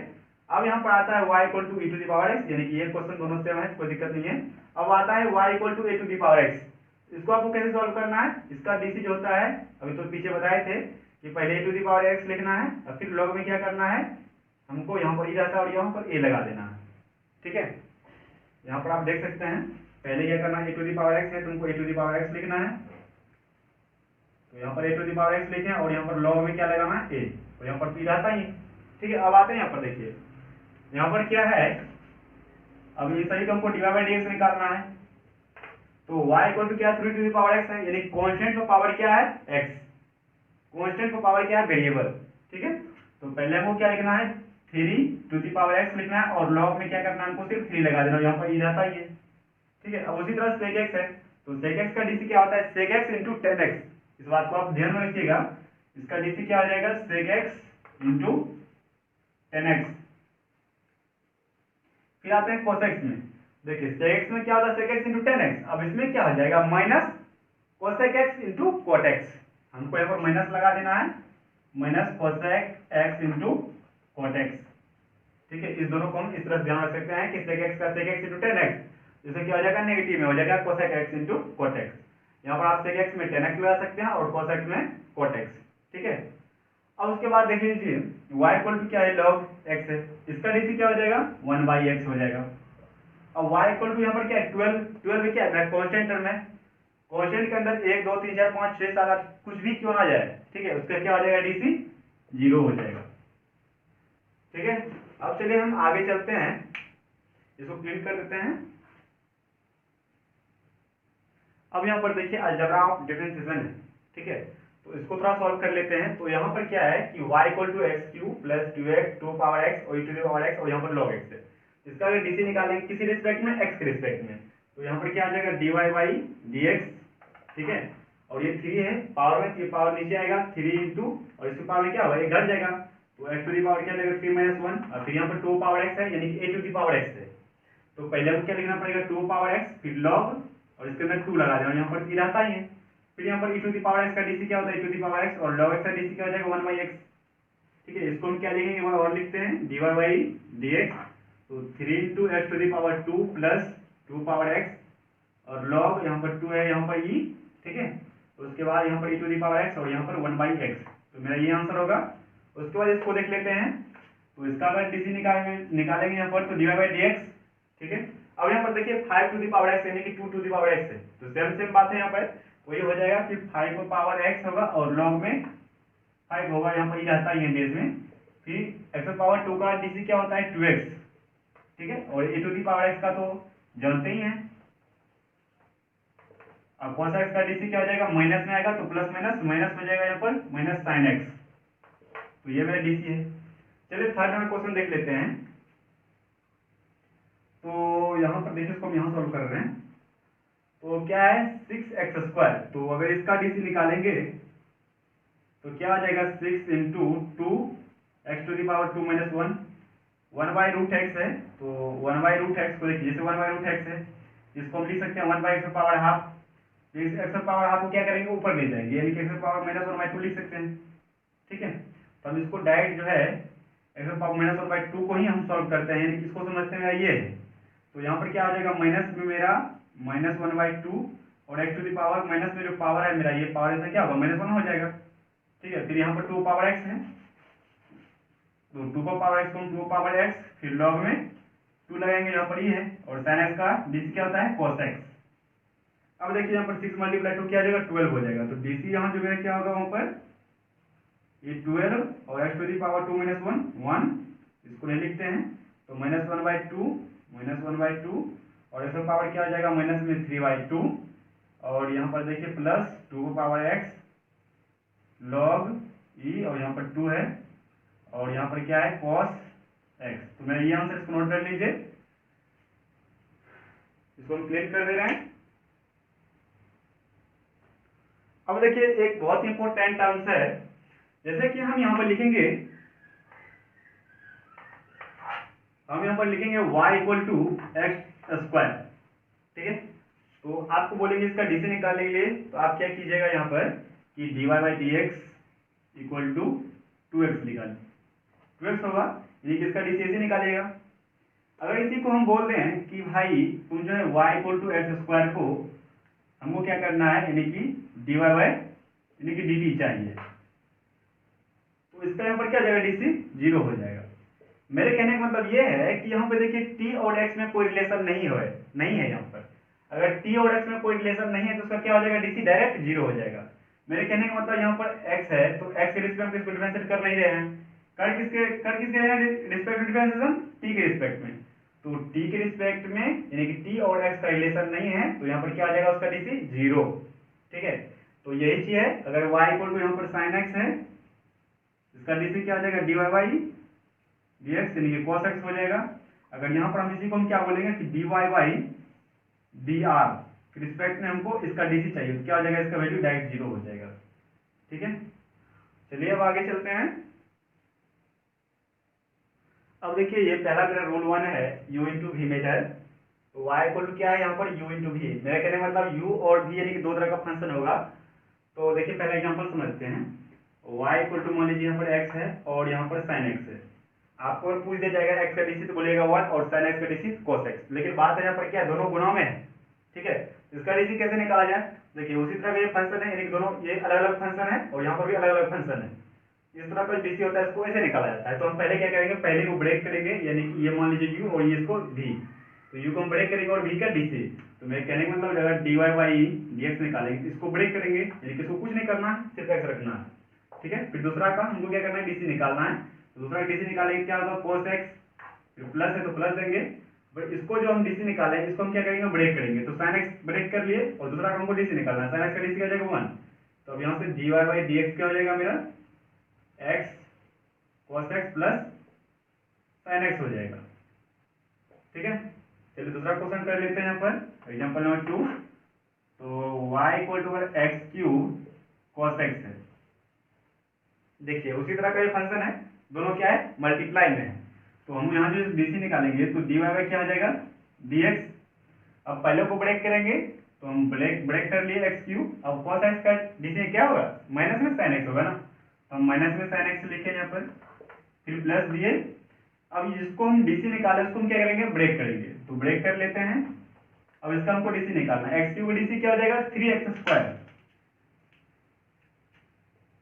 अब यहाँ पर आता है y equal to e to the power x, यानी कि ये क्वेश्चन दोनों सेम है, कोई दिक्कत नहीं है। अब आता है y equal to a to the power x, इसको आपको कैसे सॉल्व करना है, इसका डीसी जो होता है अभी तो पीछे बताए थे कि पहले a to the power x लिखना है, और फिर लॉग में क्या करना है, हमको यहाँ पर e रहता है और यहाँ पर a लगा देना है, ठीक है। यहाँ पर आप देख सकते हैं पहले क्या करना है, a to the power x है, तुमको a to the power x लिखना है, तो यहाँ पर a to the power x लिखे, और यहाँ पर लॉग में क्या लगाना है a, तो यहाँ पर p रहता ही है, ठीक है। अब आते हैं यहाँ पर, देखिए यहाँ पर क्या है, अब ये सही को हमको dy बाई dx निकालना है। तो y इक्वल टू क्या 3 टू द पावर x है, यानी कांस्टेंट पर पावर क्या है x, कांस्टेंट पर पावर क्या है वेरिएबल, ठीक है। तो पहले हमको क्या लिखना है 3 टू द पावर x लिखना है, और लॉग में क्या करना है हमको सिर्फ 3 लगा देना, यहाँ पर e रहता ही है, ठीक है। अब उसी तरह sec x है, तो sec x का डीसी क्या होता है sec x इंटू 10x, इस बात को आप ध्यान में रखिएगा, इसका डीसी क्या हो जाएगा sec x इंटू 10x। फिर आते हैं cos x में, देखिए sec x में क्या होता है sec x इंटू 10x, अब इसमें क्या हो जाएगा minus cosec x into cot x, हमको यहाँ पर माइनस लगा देना है, minus cosec x into cot x, ठीक है। इस दोनों को हम इस तरह ध्यान रख सकते हैं कि sec x का sec x इंटू 10x, इससे क्या हो जाएगा नेगेटिव में हो जाएगा cosec x into cot x। यहाँ पर आप sec x में 10x लगा सकते हैं और cos x में cot x, ठीक है। अब उसके बाद देख लीजिए y इक्वल टू क्या है log x है, इसका डीसी क्या हो जाएगा 1 बाई x हो जाएगा। अब y इक्वल टू यहाँ पर क्या है 12 क्या है कांस्टेंट टर्म है, कांस्टेंट के अंदर 1 2 3 4 5 6 7 8 कुछ भी क्यों ना जाए, ठीक है, उसका क्या हो जाएगा डीसी 0 हो जाएगा, ठीक है। अब चलिए हम आगे चलते हैं, इसको क्लियर कर देते हैं। अब यहाँ पर देखिए अलजेब्रा ऑफ डिफरेंशिएशन है, ठीक है, तो इसको थोड़ा सॉल्व कर लेते हैं। तो यहाँ पर क्या है कि y equal to x cube plus 2x 2 power x और e to the power x, और यहाँ पर log x है। इसका अगर डीसी निकालेंगे किसी रिस्पेक्ट में x के रिस्पेक्ट में, तो यहाँ पर क्या आ जाएगा dy बाई dx, ठीक है। और ये 3 है पावर में, ये पावर नीचे आएगा 3 इंटू, और इसके पावर में क्या होगा ये घट जाएगा, तो x टू द पावर क्या जाएगा 3 - 1, और फिर यहाँ पर 2 पावर x है यानी कि a to the power x है। तो पहले हमको क्या लिखना पड़ेगा 2 पावर x, फिर log, और इसके अंदर 2 लगा देना, यहाँ पर 3 रहता ही है। फिर यहाँ पर e to the power x का डीसी क्या होता है e to the power x, और log x का डीसी क्या हो जाएगा 1 बाई x, ठीक है। इसको हम क्या लिखेंगे वहाँ और लिखते हैं dy बाई dx, तो 3 into x to the power 2 plus 2 power x, और log यहाँ पर 2 है यहाँ पर e, ठीक है। तो उसके बाद यहाँ पर e to the power x और यहाँ पर 1 बाई x, तो मेरा ये आंसर होगा। उसके बाद इसको देख लेते हैं, तो इसका अगर डीसी निकालेंगे यहाँ पर तो dy बाई dx, ठीक है। अब यहाँ पर देखिए 5 टू द पावर x यानी कि 2 टू द पावर x है, तो सेम बात है यहाँ पर, वही हो जाएगा कि 5 पावर x होगा और log में 5 होगा, यहाँ पर ये रहता ही है बेस में। फिर x पावर 2 का डीसी क्या होता है 2x, ठीक है, और e to the power x का तो जानते ही हैं। अब cos x का डीसी क्या हो जाएगा माइनस में आएगा, तो प्लस माइनस माइनस में जाएगा यहाँ पर माइनस sin x, तो ये मेरा डीसी है। चलिए थर्ड नंबर क्वेश्चन देख लेते हैं। तो यहाँ पर देखिए इसको हम यहाँ सॉल्व कर रहे हैं, तो क्या है 6x²। तो अगर इसका डीसी निकालेंगे तो क्या आ जाएगा 6 इंटू 2 x⁻2 - 1 1/√x है, तो 1/√x को देखिए, जैसे 1/√x है इसको हम लिख सकते हैं 1/x²। तो इस x² को क्या करेंगे, ऊपर ले जाएंगे, यानी कि x⁻−1/2 लिख सकते हैं। ठीक है, तो हम इसको डायरेक्ट जो है x⁻−1/2 को ही हम सॉल्व करते हैं, यानी कि इसको समझते हैं ये है। तो यहाँ पर क्या हो जाएगा, माइनस में मेरा -1/2 और x⁻, माइनस में जो पावर है मेरा, ये पावर इसमें क्या होगा -1 हो जाएगा। ठीक है, फिर यहाँ पर 2x है, तो 2x को हम 2x, फिर लॉग में 2 लगाएंगे, यहाँ पर ये है, और sin x का डीसी क्या होता है cos x। अब देखिए यहाँ पर 6 × 2 क्या आ जाएगा, 12 हो जाएगा। तो डीसी यहाँ जो मेरा क्या होगा, वहाँ पर ये 12 और x⁻2 - 1, इसको नहीं लिखते हैं, तो -1/2 और x पावर क्या आ जाएगा, माइनस में 3/2, और यहाँ पर देखिए प्लस 2x log e, और यहाँ पर 2 है, और यहाँ पर क्या है cos x। तो मेरा ये आंसर, इसको नोट कर लीजिए, इसको हम क्लियर कर दे रहे हैं। अब देखिए एक बहुत ही इंपॉर्टेंट टर्म्स है, जैसे कि हम यहाँ पर लिखेंगे, y = x²। ठीक है, तो आपको बोलेंगे इसका डीसी निकालने के लिए, तो आप क्या कीजिएगा यहाँ पर कि dy/dx = 2x निकालें, 2x होगा, यानी कि इसका डीसी ऐसे निकालिएगा। अगर इसी को हम बोल दें कि भाई तुम जो है y = x² को हमको क्या करना है, यानी कि यानी कि dt चाहिए, तो इसका यहाँ पर क्या जाएगा, डीसी 0 हो जाएगा। मेरे कहने का मतलब ये है कि यहाँ पे देखिए t और x में कोई रिलेशन नहीं है यहाँ पर। अगर t और x में कोई रिलेशन नहीं है तो उसका क्या हो जाएगा, डीसी डायरेक्ट 0 हो जाएगा। मेरे कहने का मतलब यहाँ पर x है, तो x के रिस्पेक्ट में इसको डिफरेंशिएट कर नहीं रहे हैं, कर किसके रिस्पेक्ट डिफरेंशिएशन, t के रिस्पेक्ट में। तो t के रिस्पेक्ट में, यानी कि t और x का रिलेशन नहीं है, तो यहाँ पर क्या आ जाएगा उसका डीसी 0। ठीक है, तो यही चीज है। अगर y = यहाँ पर sin x है, इसका डीसी क्या आ जाएगा, dy/dx, यानी कि cos x हो जाएगा। अगर यहाँ पर हम इसी को हम क्या बोलेंगे कि dy/dr के रिस्पेक्ट में हमको इसका डीसी चाहिए, तो क्या हो जाएगा, इसका वैल्यू डायरेक्ट 0 हो जाएगा। ठीक है, चलिए अब आगे चलते हैं। अब देखिए ये पहला मेरा रूल 1 है, u × v मेथड। तो y = क्या है यहाँ पर, u × v। मेरा कहने का मतलब u और v यानी कि दो तरह का फंक्शन होगा। तो देखिए पहला एग्जांपल समझते हैं। y = मान लीजिए यहाँ पर x है और यहाँ पर sin x है। आपको अगर पूछ दिया जाएगा x का डीसी, तो बोलेगा 1 और sin x का डीसी cos x। लेकिन बात है यहाँ पर क्या है, दोनों गुणा में है। ठीक है, इसका डीसी कैसे निकाला जाए, देखिए उसी तरह का ये फंक्शन है, यानी दोनों ये अलग अलग फंक्शन है और यहाँ पर भी अलग अलग फंक्शन है। इस तरह का डीसी होता है, इसको ऐसे निकाला जाता है। तो हम पहले क्या करेंगे, पहले को ब्रेक करेंगे, यानी कि ये मान लीजिए u और ये इसको v, तो u को हम ब्रेक करेंगे और v का डीसी। तो मेरे कहने का मतलब अगर dy/dx निकालेंगे, इसको ब्रेक करेंगे, यानी कि इसको कुछ नहीं करना है, सिर्फ x रखना है। ठीक है, फिर दूसरा का हमको क्या करना है, डीसी निकालना है। तो दूसरा डीसी निकालेंगे, क्या होगा cos x, फिर प्लस है तो प्लस देंगे, बट इसको जो हम डीसी निकालेंगे इसको हम क्या करेंगे, ब्रेक करेंगे। तो sin x ब्रेक कर लिए और दूसरा का हमको डीसी निकालना है, sin x का डीसी क्या हो जाएगा 1। तो अब यहाँ से dy/dx क्या हो जाएगा मेरा, x cos x plus sin x हो जाएगा। ठीक है, चलिए दूसरा क्वेश्चन कर लेते हैं यहाँ पर, एग्जांपल नंबर 2। तो y = x³ cos x है। देखिए उसी तरह का ये फंक्शन है, दोनों क्या है, मल्टीप्लाई में है। तो हम यहाँ जो डीसी निकालेंगे, तो dy क्या हो जाएगा, dx। अब पहले को ब्रेक करेंगे, तो हम ब्रेक कर लिए x³। अब cos x का डीसी क्या होगा, माइनस में sin x होगा ना, तो हम माइनस में sin x लिखे यहाँ पर, फिर प्लस दिए। अब जिसको हम डीसी निकाले उसको हम क्या करेंगे, ब्रेक करेंगे। तो ब्रेक कर लेते हैं। अब इसका हमको डीसी निकालना है, x³ का डीसी क्या हो जाएगा, 3x²।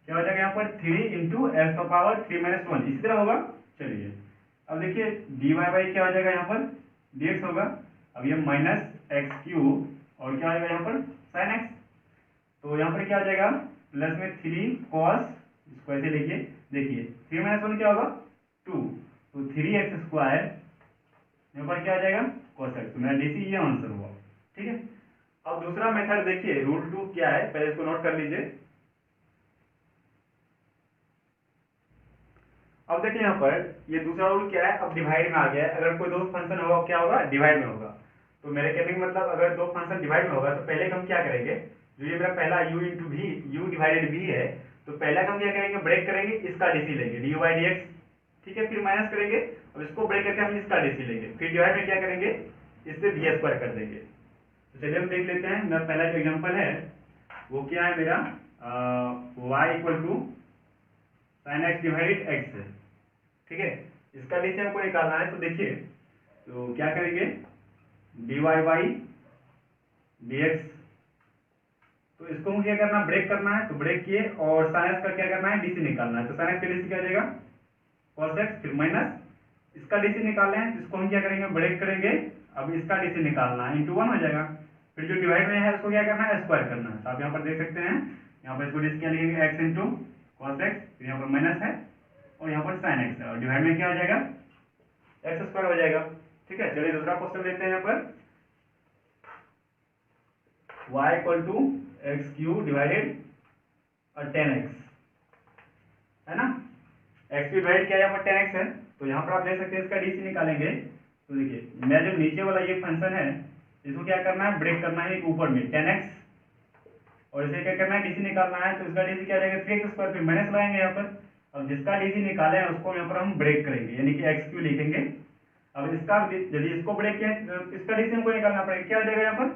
क्या हो जाएगा यहाँ पर, 3 × x⁻³ - 1, इसी तरह होगा। चलिए अब देखिए dy क्या हो जाएगा, यहाँ पर dx होगा। अब ये -x³ और क्या हो जाएगा यहाँ पर sin x। तो यहाँ पर क्या हो जाएगा, प्लस में 3 cos, इसको ऐसे लिखिए, देखिए 3 - 1 क्या होगा 2, तो 3x² यहाँ पर क्या आ जाएगा cos x। तो मेरा डीसी ये आंसर हुआ। ठीक है, अब दूसरा मेथड देखिए, रूल 2 क्या है, पहले इसको नोट कर लीजिए। अब देखिए यहाँ पर ये दूसरा रूल क्या है, अब डिवाइड में आ गया है। अगर कोई दो फंक्शन होगा क्या होगा, डिवाइड में होगा। तो मेरे कहने का मतलब अगर दो फंक्शन डिवाइड में होगा तो पहले हम क्या करेंगे, जो ये मेरा पहला u into v, u divided v है, तो पहला हम क्या करेंगे, ब्रेक करेंगे, इसका डीसी लेंगे डी वाई डी एक्स, ठीक है, फिर माइनस करेंगे और इसको ब्रेक करके हम इसका डीसी लेंगे, फिर डिवाइड में क्या करेंगे, इससे वी स्क्वायर कर देंगे। तो चलिए हम देख लेते हैं। मेरा पहला जो एग्जाम्पल है वो क्या है, मेरा y equal to sine x divided x है, ठीक है, इसका डीसी हमको निकालना है। तो देखिए, तो क्या करेंगे, d Y by D x, तो इसको हम क्या करना, ब्रेक करना है, तो ब्रेक किए और साइन एक्स का क्या करना है, डीसी निकालना है। तो साइन एक्स का डीसी क्या हो जाएगा, cos x, फिर माइनस इसका डीसी निकालना है, इसको हम क्या करेंगे, ब्रेक करेंगे, अब इसका डीसी निकालना है, इंटू 1 हो जाएगा, फिर जो डिवाइड में है उसको क्या करना है, स्क्वायर करना है। तो आप यहाँ पर देख सकते हैं, यहाँ पर इसको डीसी क्या लिखेंगे, x इंटू कॉस एक्स, फिर यहाँ पर माइनस है और यहाँ पर साइन एक्स है, और डिवाइड में क्या हो जाएगा, एक्स स्क्वायर हो जाएगा, ठीक है। चलिए दूसरा क्वेश्चन लेते हैं। यहाँ पर y equal to x cube divided और 10x है ना, एक्स क्यू डिवाइड किया यहाँ पर 10x है, तो यहाँ पर आप देख सकते हैं इसका डीसी निकालेंगे। तो देखिए, मैं जो नीचे वाला ये फंक्शन है इसको क्या करना है, ब्रेक करना है ऊपर में 10x, और इसे क्या करना है, डीसी निकालना है। तो इसका डीसी क्या जाएगा, 3x स्क्वायर, फिर माइनस लगाएंगे यहाँ पर। अब जिसका डीसी निकाले हैं उसको यहाँ पर हम ब्रेक करेंगे, यानी कि एक्स क्यू लिखेंगे। अब इसका यदि इसको ब्रेक किया तो इसका डीसी हमको निकालना पड़ेगा, क्या हो जाएगा यहाँ पर,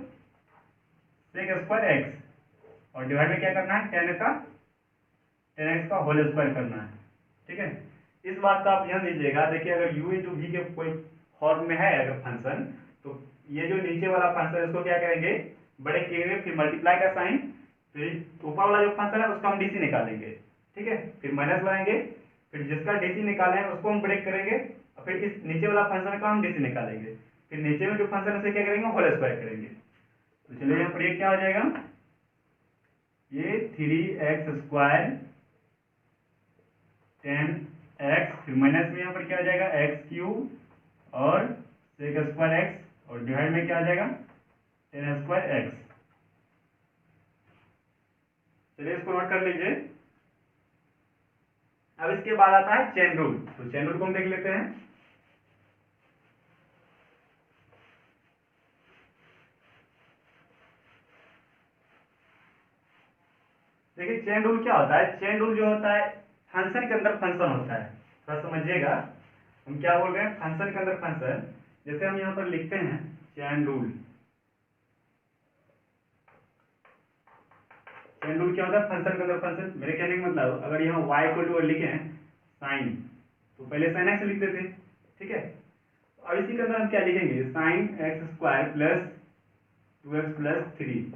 सेक स्क्वायर एक्स, और डिवाइड में क्या करना है, 10x का होल स्क्वायर करना है, ठीक है। इस बात का आप ध्यान दीजिएगा। देखिए, अगर u इंटू वी के कोई फॉर्म में है अगर फंक्शन, तो ये जो नीचे वाला फंक्शन है उसको क्या करेंगे, बड़े करेंगे, फिर मल्टीप्लाई का साइन, फिर ऊपर वाला जो फंक्शन है उसका हम डीसी निकालेंगे, ठीक है, फिर माइनस लगाएंगे, फिर जिसका डीसी निकाले हैं उसको हम ब्रेक करेंगे, और फिर इस नीचे वाला फंक्शन का हम डीसी निकालेंगे, फिर नीचे में जो फंक्शन है उसे क्या करेंगे, होल स्क्वायर करेंगे। तो चलिए यहाँ पर ये क्या हो जाएगा, ये 3x स्क्वायर 10x, फिर माइनस में यहाँ पर क्या हो जाएगा, एक्स क्यूब और सेक स्क्वायर एक्स, और डिवाइड में क्या आ जाएगा, 10 स्क्वायर एक्स। चलिए इसको नोट कर लीजिए। अब इसके बाद आता है चेन रूल, तो चेन रूल को हम देख लेते हैं। देखिए, चेन रूल क्या होता है, चेन रूल जो होता है फंक्शन के अंदर फंक्शन होता है, थोड़ा समझिएगा हम क्या बोल रहे हैं, फंक्शन के अंदर फंक्शन। जैसे हम यहाँ पर लिखते हैं चेन रूल, चेन रूल क्या होता है, फंक्शन के अंदर फंक्शन। मेरे कहने का मतलब, अगर यहाँ y इक्वल टू लिखे साइन, तो पहले साइन एक्स लिखते थे, ठीक है। अब इसी के अंदर हम क्या लिखेंगे, sine x square plus 2x plus 3।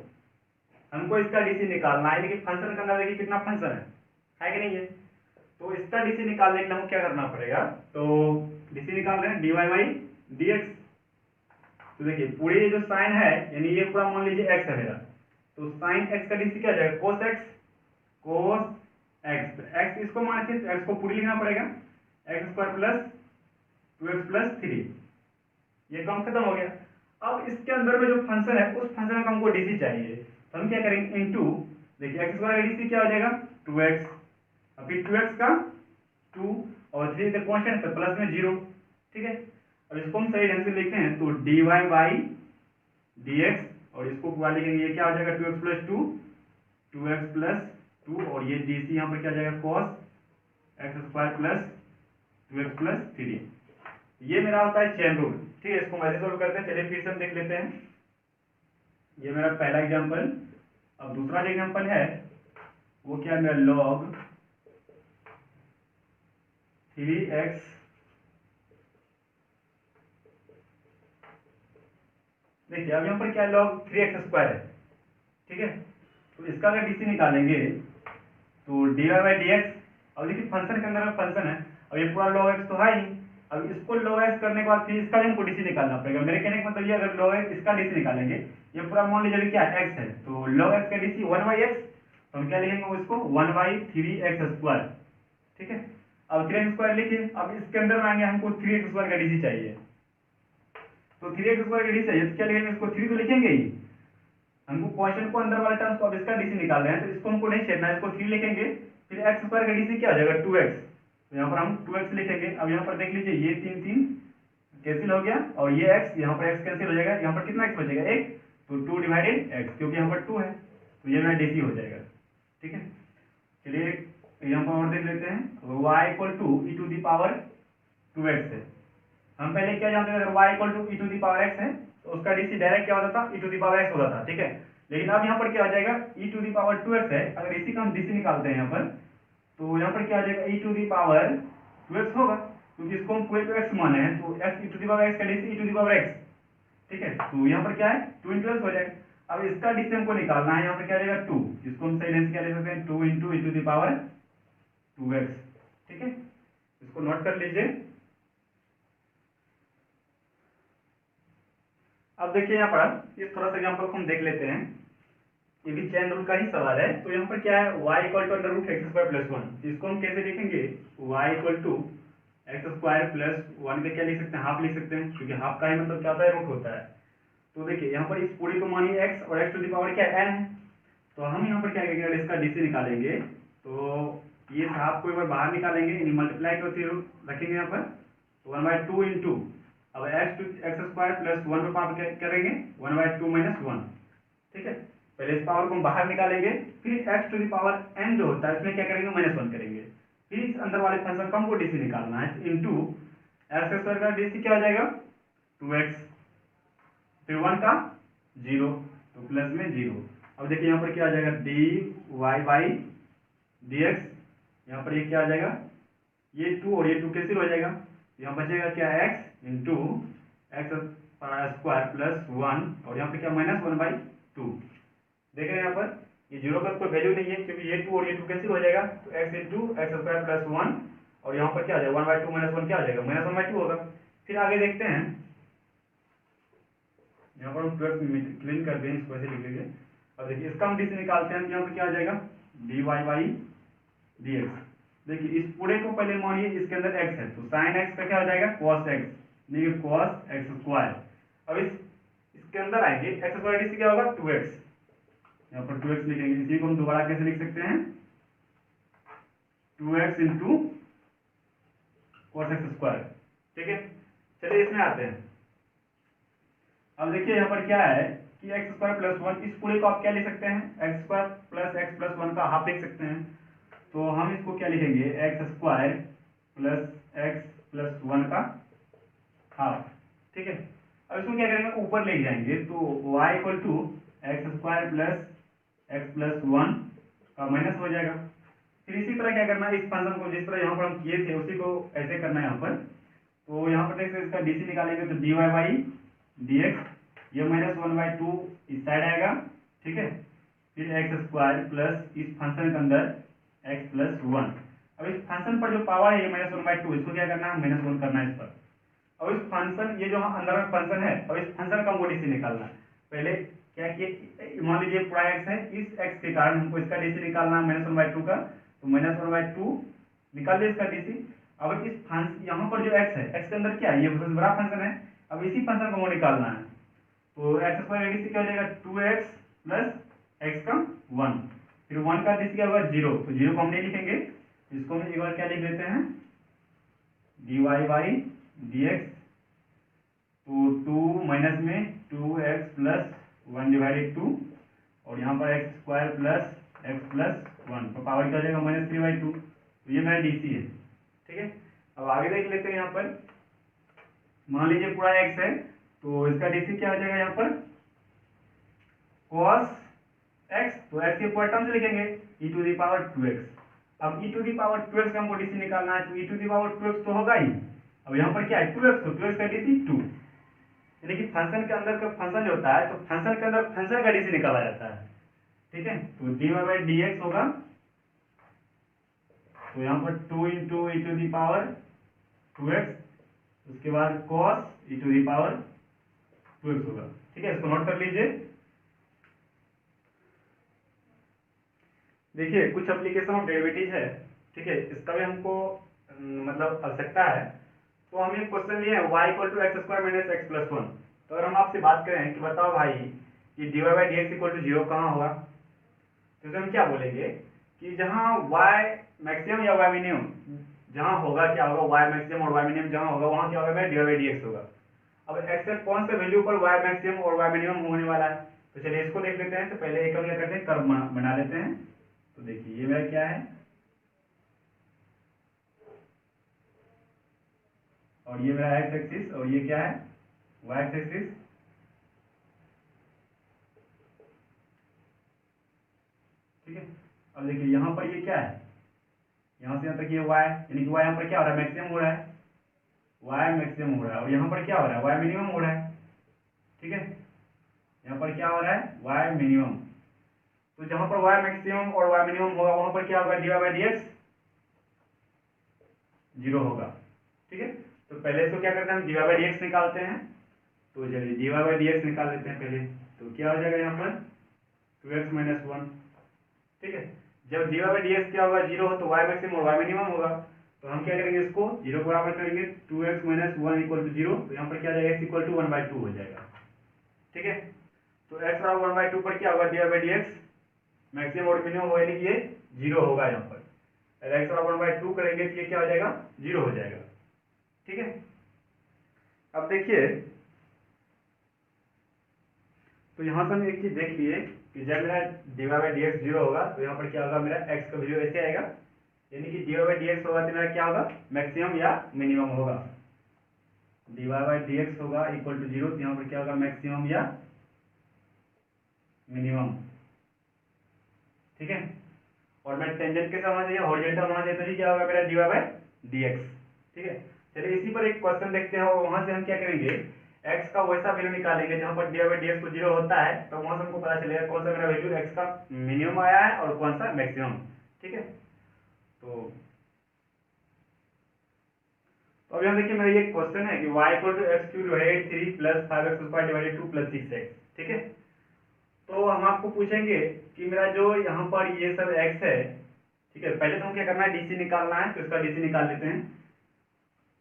हमको इसका डीसी निकालना है, लेकिन फंक्शन के अंदर देखिए कितना फंक्शन है कि नहीं है। तो इसका डीसी निकालने के लिए हमको क्या करना पड़ेगा, तो डीसी निकाल रहे हैं d Y by D x. तो देखिए, पूरी जो साइन है, यानी ये पूरा मान लीजिए एक्स है मेरा, तो साइन एक्स का डीसी क्या जाएगा, cos x, cos x, x इसको मान के एक्स को पूरी लिखना पड़ेगा, x square plus 2x plus 3, ये काम खत्म हो गया। अब इसके अंदर में जो फंक्शन है उस फंक्शन का हमको डीसी चाहिए, तो हम क्या करेंगे, इनटू, देखिए एक्स स्क्वायर का डीसी क्या हो जाएगा, 2x, और फिर 2x का 2 और 3 तो कांस्टेंट है, प्लस में 0, ठीक है। अब इसको हम सही ढंग से लिखते हैं, तो d Y by D x, और इसको पूरा लिखेंगे, ये क्या हो जाएगा, 2x प्लस 2, 2x प्लस 2, और ये डीसी यहाँ पर क्या जाएगा, cos x square plus 2x plus 3। ये मेरा होता है चेन रूल, ठीक है। इसको हम ऐसे सोल्व करते हैं। चलिए फिर से हम देख लेते हैं, ये मेरा पहला एग्जांपल। अब दूसरा जो एग्जांपल है वो क्या है, मेरा लॉग 3x, देखिए अब यहाँ पर क्या लॉग 3x स्क्वायर है, ठीक है। तो इसका अगर डीसी निकालेंगे तो d Y by D x, अब देखिए फंक्शन के अंदर फंक्शन है, अब ये पूरा लॉग एक्स तो है ही, अब इसको log x करने के बाद फिर इसका भी हमको डीसी निकालना पड़ेगा। मेरे कहने का मतलब ये, अगर log x इसका डीसी निकालेंगे, ये पूरा मान लीजिए क्या x है, तो log x का डीसी 1/x, तो हम क्या लिखेंगे इसको 1/3x स्क्वायर, ठीक है। अब 3x स्क्वायर लिखिए, अब इसके अंदर में आएंगे, हमको 3x स्क्वायर का डीसी चाहिए, तो 3x स्क्वायर का डीसी चाहिए, तो क्या लिखेंगे, इसको 3 तो लिखेंगे ही, हमको क्वेश्चन को अंदर वाले टर्म्स को अब इसका डीसी निकाल रहे हैं, तो इसको हमको नहीं छेड़ना है, इसको 3 लिखेंगे, फिर x स्क्वायर का डीसी क्या हो जाएगा, 2x, तो यहाँ पर हम 2x लिखेंगे। अब यहाँ पर देख लीजिए, ये 3 3 कैंसिल हो गया, और ये x यहाँ पर x कैंसिल हो जाएगा, यहाँ पर कितना x बचेगा, एक, तो 2 डिवाइडेड x, क्योंकि यहाँ पर 2 है, तो ये मेरा DC हो जाएगा। ठीक है, चलिए यहाँ पर और देख लेते हैं। y equal to e to the power 2x है। हम पहले क्या जानते थे, अगर y equal to e to the power x है तो उसका DC डायरेक्ट क्या होता था, e to the power x होता था। ठीक है, लेकिन अब यहाँ पर क्या हो जाएगा, e to the power 2x है, अगर इसी का हम DC निकालते हैं यहाँ पर, तो यहाँ पर क्या हो जाएगा, e to the power 2x होगा, क्योंकि इसको हम पूरे को x माने हैं, तो x e to the power x का DC e to the power x। ठीक है, तो यहाँ पर क्या है, 2 इंटू x हो जाएगा। अब इसका DC हमको निकालना है, यहाँ पर क्या हो जाएगा 2, जिसको हम सही ढंग से क्या ले सकते हैं, 2 into e to the power 2x। ठीक है, इसको नोट कर लीजिए। अब देखिए यहाँ पर इस थोड़ा सा एग्जाम्पल को हम देख लेते हैं, ये भी चैन रूल का ही सवाल है। तो यहाँ पर क्या है, y equal to under root x square plus 1, इसको हम कैसे लिखेंगे, y equal to x square plus 1 का क्या लिख सकते हैं, हाफ लिख सकते हैं, क्योंकि हाफ का ही मतलब क्या होता है, रूट होता है। तो देखिए यहाँ पर इस पूरी को मानिए x, और x टू दी पावर क्या है, n है, तो हम यहाँ पर क्या करेंगे, इसका DC निकालेंगे, तो ये हाफ को एक बार बाहर निकालेंगे, यानी मल्टीप्लाई को रखेंगे यहाँ पर, तो 1/2 इंटू, अब एक्स स्क्वायर प्लस 1 पे पावर क्या करेंगे, 1/2 माइनस 1। ठीक है, पहले इस पावर को हम बाहर निकालेंगे, फिर x to the power n जो होता है इसमें क्या करेंगे, -1 करेंगे, फिर इस अंदर वाले फंक्शन का हमको DC निकालना है, इंटू एक्स स्क्वायर का DC क्या हो जाएगा, 2x, फिर 1 का 0, तो प्लस में 0। अब देखिए यहाँ पर क्या आ जाएगा, dy/dx, यहाँ पर ये क्या आ जाएगा, ये 2 और ये 2 कैंसिल हो जाएगा, यहाँ बचेगा क्या, x into x square plus 1, और यहाँ पे क्या -1/2। देख रहे हैं यहाँ पर ये 0 का कोई वैल्यू नहीं है, क्योंकि ये 2 और ये 2 कैंसिल हो जाएगा, तो x into x square plus 1, और यहाँ पर क्या आ जाएगा, 1/2 माइनस 1 क्या आ जाएगा, -1/2 होगा। फिर आगे देखते हैं, यहाँ पर हम 12 क्लीन कर दें, इसको ऐसे लिख लीजिए। अब देखिए इसका हम DC निकालते हैं, तो यहाँ पर क्या आ जाएगा, dy/dx। देखिए इस पूरे को पहले मानिए इसके अंदर x है, तो sin x का क्या हो जाएगा, cos x, नहीं cos x स्क्वायर। अब इसके अंदर आएंगे, x स्क्वायर DC क्या होगा, 2x, यहाँ पर 2x लिखेंगे, इसी को हम दोबारा कैसे लिख सकते हैं, 2x into cos x square. ठीक है, चलिए इसमें आते हैं। अब देखिए यहाँ पर क्या है कि एक्स स्क्वायर प्लस 1, इस पूरे को आप क्या लिख सकते हैं, x square plus x plus 1 का हाफ लिख सकते हैं, तो हम इसको क्या लिखेंगे, x square plus x plus 1 का हाफ। ठीक है, अब इसको क्या करेंगे, ऊपर ले जाएंगे, तो y equal to x square plus x plus 1 का माइनस हो जाएगा। फिर इसी तरह क्या करना है, इस फंक्शन को जिस तरह यहाँ पर हम किए थे उसी को ऐसे करना है यहाँ पर, तो यहाँ पर देखते इसका DC निकालेंगे, तो dy/dx, ये -1/2 इस साइड आएगा। ठीक है, फिर एक्स स्क्वायर प्लस इस फंक्शन के अंदर x प्लस 1। अब इस फंक्शन पर जो पावर है ये -1/2, इसको क्या करना है, -1 करना है इस पर। अब इस फंक्शन, ये जो अंदर में फंक्शन है, अब इस फंक्शन का हमको DC निकालना है। पहले क्या किए, मान लीजिए पूरा x है, इस x के कारण हमको इसका DC निकालना है -1/2 का, तो -1/2 निकाल लिया इसका DC। अब इस फंक्शन यहाँ पर जो x है, x के अंदर क्या है, ये सबसे बड़ा फंक्शन है, अब इसी फंक्शन को हमको निकालना है, तो एक्स स्क्वायर DC क्या हो जाएगा, 2x प्लस x का 1, फिर 1 का DC क्या होगा, 0, तो 0 को हम नहीं लिखेंगे, इसको हम एक बार क्या लिख लेते हैं, dy/dx, तो 2 माइनस में 2x प्लस 1/2, और यहाँ पर x square plus x plus 1, तो पावर क्या हो जाएगा, -3/2, तो ये मेरा DC है। ठीक है, अब आगे देख लेते हैं, यहाँ पर मान लीजिए पूरा x है, तो इसका DC क्या हो जाएगा, यहाँ पर cos x, तो x के पूरा टर्म से लिखेंगे, e to the power 2x। अब e to the power 2x का हमको DC निकालना है, तो e to the power 2x तो होगा ही, अब यहाँ पर क्या है 2x, तो 2x का DC 2, यानी कि फंक्शन के अंदर का फंक्शन जो होता है, तो फंक्शन के अंदर फंक्शन का DC निकाला जाता है। ठीक है, तो dy/dx होगा, तो यहाँ पर 2 into e to the power 2x, उसके बाद cos e to the power 2x होगा। ठीक है, इसको नोट कर लीजिए। देखिए कुछ एप्लीकेशन ऑफ डेरिवेटिव है, ठीक है, इसका भी हमको मतलब आवश्यकता है, तो हम एक क्वेश्चन लिए y equal to x square minus x plus 1। तो अगर हम आपसे बात करें कि बताओ भाई कि dy/dx इक्वल टू 0 कहाँ होगा, तो हम क्या बोलेंगे कि जहाँ y मैक्सिमम या y मिनिमम जहाँ होगा क्या होगा वाई मैक्सिमम और वाई मिनिमम जहाँ होगा वहाँ क्या होगा मेरा डी बाई डी एक्स होगा। अब एक्स से कौन से वैल्यू पर वाई मैक्सिमम और वाई मिनिमम होने वाला है, तो चलिए इसको देख लेते हैं। तो पहले एक हम क्या करते हैं, कर्व बना लेते हैं। तो देखिए ये मेरा क्या है और ये मेरा एक्स एक्सिस और ये क्या है वाई एक्स एक्सिस। ठीक है, अब देखिए यहाँ पर ये क्या है, यहाँ से यहाँ तक ये वाई, यानी कि वाई यहाँ पर क्या हो रहा है मैक्सिमम हो रहा है, वाई मैक्सिमम हो रहा है। और यहाँ पर क्या हो रहा है वाई मिनिमम हो रहा है। ठीक है, यहाँ पर क्या हो रहा है वाई मिनिमम। तो जहाँ पर वाई मैक्सिमम और वाई मिनिमम होगा वहाँ पर क्या होगा d Y by D x zero होगा। ठीक है, तो पहले इसको क्या करते हैं हम d Y by D x निकालते हैं। तो चलिए d Y by D x निकाल लेते हैं पहले। तो क्या हो जाएगा यहाँ पर 2x माइनस 1। ठीक है, जब d Y by D x क्या होगा जीरो हो तो वाई मैक्सिमम और वाई मिनिमम होगा। तो हम क्या करेंगे इसको जीरो को बराबर करेंगे 2x minus 1 equal to zero. तो यहाँ पर क्या आ जाएगा x इक्वल टू 1/2 हो जाएगा। ठीक है, तो x बराबर 1/2 पर क्या होगा d Y by D x maximum और मिनिमम होगा, यानी कि ये जीरो होगा यहाँ पर। अगर x बराबर 1/2 करेंगे तो ये क्या हो जाएगा जीरो हो जाएगा। ठीक है, अब देखिए तो यहाँ से हम एक चीज देख लिए कि जब मेरा d Y by D x zero होगा तो यहाँ पर क्या होगा मेरा x का वैल्यू ऐसे आएगा, यानी कि d Y by D x होगा तो मेरा क्या होगा मैक्सिमम या मिनिमम होगा। D Y by D x होगा इक्वल टू जीरो, तो यहाँ पर क्या होगा मैक्सिमम या मिनिमम। ठीक है, और मैं टेंजेंट के साथ होना चाहिए हॉरिजॉन्टल होना चाहिए, तो क्या होगा मेरा d Y by D x. ठीक है, चलिए इसी पर एक क्वेश्चन देखते हैं और वहां से हम क्या करेंगे x का वैसा वैल्यू निकालेंगे जहां पर D Y by D x को जीरो होता है। तो वहां से हमको पता चलेगा कौन सा मेरा वैल्यू x का मिनिमम आया है और कौन सा मैक्सिमम। ठीक है, तो अभी हम देखिए मेरा ये क्वेश्चन है कि y equal to x cube divided 3 plus 5x square divided 2 plus 6x। ठीक है, तो हम आपको पूछेंगे कि मेरा जो यहाँ पर ये सब x है। ठीक है, पहले तो हम क्या करना है डीसी निकालना है, तो इसका डीसी निकाल लेते हैं।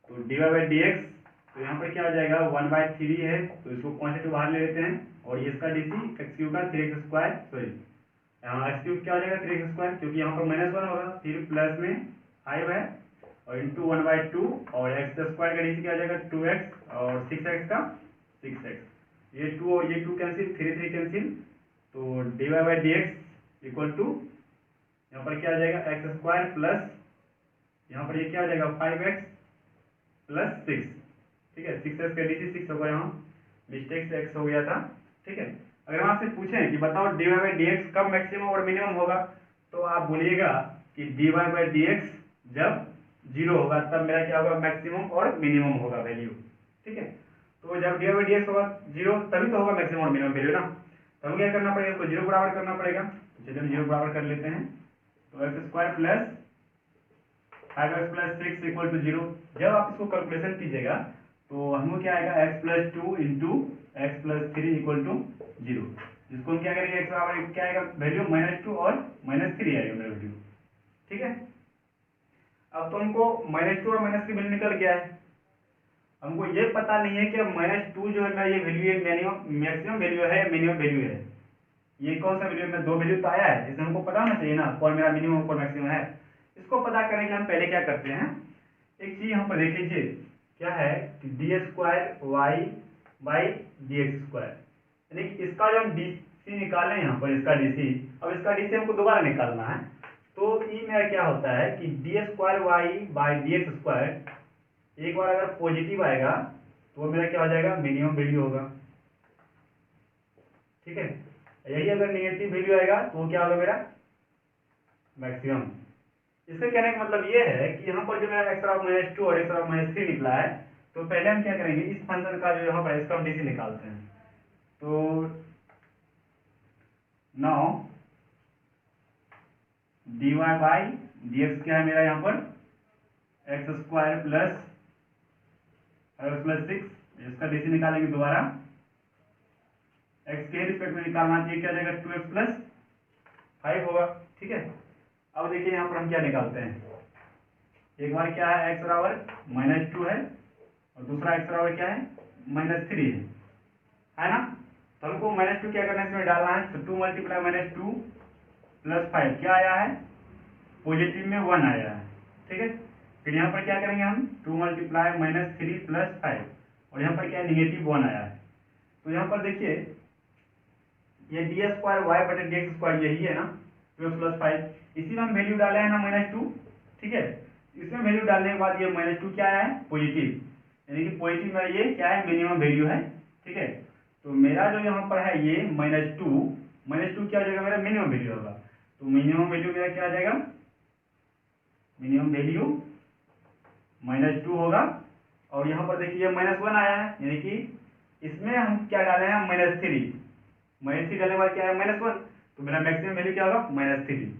तो d Y by D x, तो यहाँ पर क्या हो जाएगा 1/3 है, तो इसको क्वांटिटी बाहर ले लेते हैं। और ये इसका डीसी एक्स क्यूब का 3x स्क्वायर, सॉरी यहाँ एक्स क्यूब क्या हो जाएगा 3x स्क्वायर, क्योंकि यहाँ पर -1 होगा, फिर प्लस में 5 है और इंटू 1/2 और एक्स स्क्वायर का डीसी क्या हो जाएगा 2x और 6x का 6x। ये 2 और ये 2 कैंसिल, 3 कैंसिल, तो d Y by D x equal to यहाँ पर क्या आ जाएगा एक्स स्क्वायर प्लस यहाँ पर ये क्या आ जाएगा 5x प्लस 6। ठीक है, 6x का डीसी 6 होगा, यहाँ मिस्टेक से x हो गया था। ठीक है, अगर हम आपसे पूछें कि बताओ d Y by D x कब मैक्सिमम और मिनिमम होगा, तो आप बोलिएगा कि d Y by D x जब जीरो होगा तब मेरा क्या होगा मैक्सिमम और मिनिमम होगा वैल्यू। ठीक है, तो जब d Y by D x होगा जीरो तभी तो होगा मैक्सिमम और मिनिमम वैल्यू ना। तो हमें क्या करना पड़ेगा, इसको जीरो बराबर करना पड़ेगा। तो चलिए हम जीरो बराबर कर लेते हैं। तो x square plus 5x plus 6 equal to zero. जब आप इसको कैलकुलेशन कीजिएगा तो हमको क्या आएगा x plus 2 into x plus 3 equal to zero. जिसको हम क्या करेंगे x बराबर क्या आएगा वैल्यू -2 और -3 आएगा मेरा वैल्यू। ठीक है, अब तो हमको -2 और -3 वैल्यू निकल गया है। हमको ये पता नहीं है कि अब -2 जो है मेरा ये वैल्यू मिनिमम मैक्सिमम वैल्यू है मिनिमम वैल्यू है, ये कौन सा वैल्यू में दो वैल्यू तो आया है, इसमें हमको पता होना चाहिए ना कौन मेरा मिनिमम कौन मैक्सिमम है। इसको पता करने के हम पहले क्या करते हैं, एक चीज यहाँ पर देख लीजिए क्या है कि d square y by D x square, यानी कि इसका जो हम डीसी निकालें यहाँ पर इसका डीसी, अब इसका डीसी हमको दोबारा निकालना है। तो ये मेरा क्या होता है कि d square y by D x square एक बार अगर पॉजिटिव आएगा तो वो मेरा क्या हो जाएगा मिनिमम वैल्यू होगा। ठीक है, यही अगर नेगेटिव वैल्यू आएगा तो क्या होगा मेरा मैक्सिमम। इससे कहने का मतलब ये है कि यहाँ पर जो मेरा एक्स ऑफ -2 और एक्स ऑफ -3 निकला है, तो पहले हम क्या करेंगे इस फंक्शन का जो यहाँ पर इसका हम डीसी निकालते हैं। तो now d Y by D x क्या है मेरा यहाँ पर x square plus x plus 6, इसका डीसी निकालेंगे दोबारा। एक्स के रिस्पेक्ट में निकालना चाहिए, क्या जाएगा 2x प्लस 5 होगा। ठीक है, अब देखिए यहाँ पर हम क्या निकालते हैं, एक बार क्या है x बराबर -2 है और दूसरा x बराबर क्या है -3 है ना। तो हमको -2 क्या करना है इसमें डालना है, तो 2 × -2 प्लस 5 क्या आया है पॉजिटिव में 1 आया है। ठीक है, फिर यहाँ पर क्या करेंगे हम 2 मल्टीप्लाई -3 + 5 और यहाँ पर क्या -1 आया है। तो यहाँ पर देखिए ये d² y/dx² यही है ना 2x + 5, इसी में हम वैल्यू डाले हैं ना -2, ठीक है। इसमें वैल्यू डालने के बाद ये -2 क्या आया है पॉजिटिव, यानी कि पॉजिटिव में ये क्या है मिनिमम वैल्यू है, ठीक है। तो मेरा जो यहाँ पर है ये -2 क्या हो जाएगा मेरा मिनिमम वैल्यू होगा। तो मिनिमम वैल्यू मेरा क्या आ जाएगा, मिनिमम वैल्यू -2 होगा। और यहाँ पर देखिए -1 आया है, यानी कि इसमें हम क्या डाले हैं -3 डालने के बाद क्या है -1, तो मेरा मैक्सिमम वैल्यू क्या होगा -3।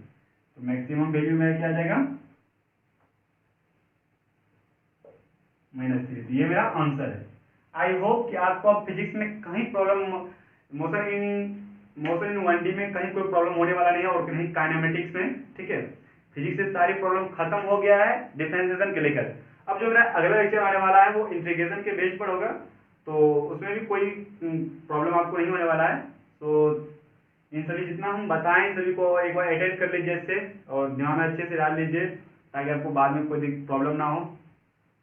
तो मैक्सिमम वैल्यू मेरा क्या आ जाएगा -3। तो ये मेरा आंसर है। आई होप कि आपको अब फिजिक्स में कहीं प्रॉब्लम मोशन इन 1D में कहीं कोई प्रॉब्लम होने वाला नहीं है और कहीं काइनेमेटिक्स में, ठीक है। फिजिक्स से सारी प्रॉब्लम खत्म हो गया है डिफरेंशिएशन के लेकर। अब जो मेरा अगला लेक्चर आने वाला है वो इंटीग्रेशन के बेस पर होगा, तो उसमें भी कोई प्रॉब्लम आपको नहीं होने वाला है। तो इन सभी जितना हम बताएं इन सभी को एक बार अटेंड कर लीजिए इससे और ध्यान में अच्छे से डाल लीजिए ताकि आपको बाद में कोई प्रॉब्लम ना हो,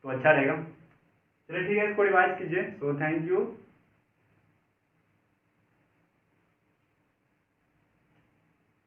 तो अच्छा रहेगा। चलिए ठीक है, इसको रिवाइज कीजिए। So thank you.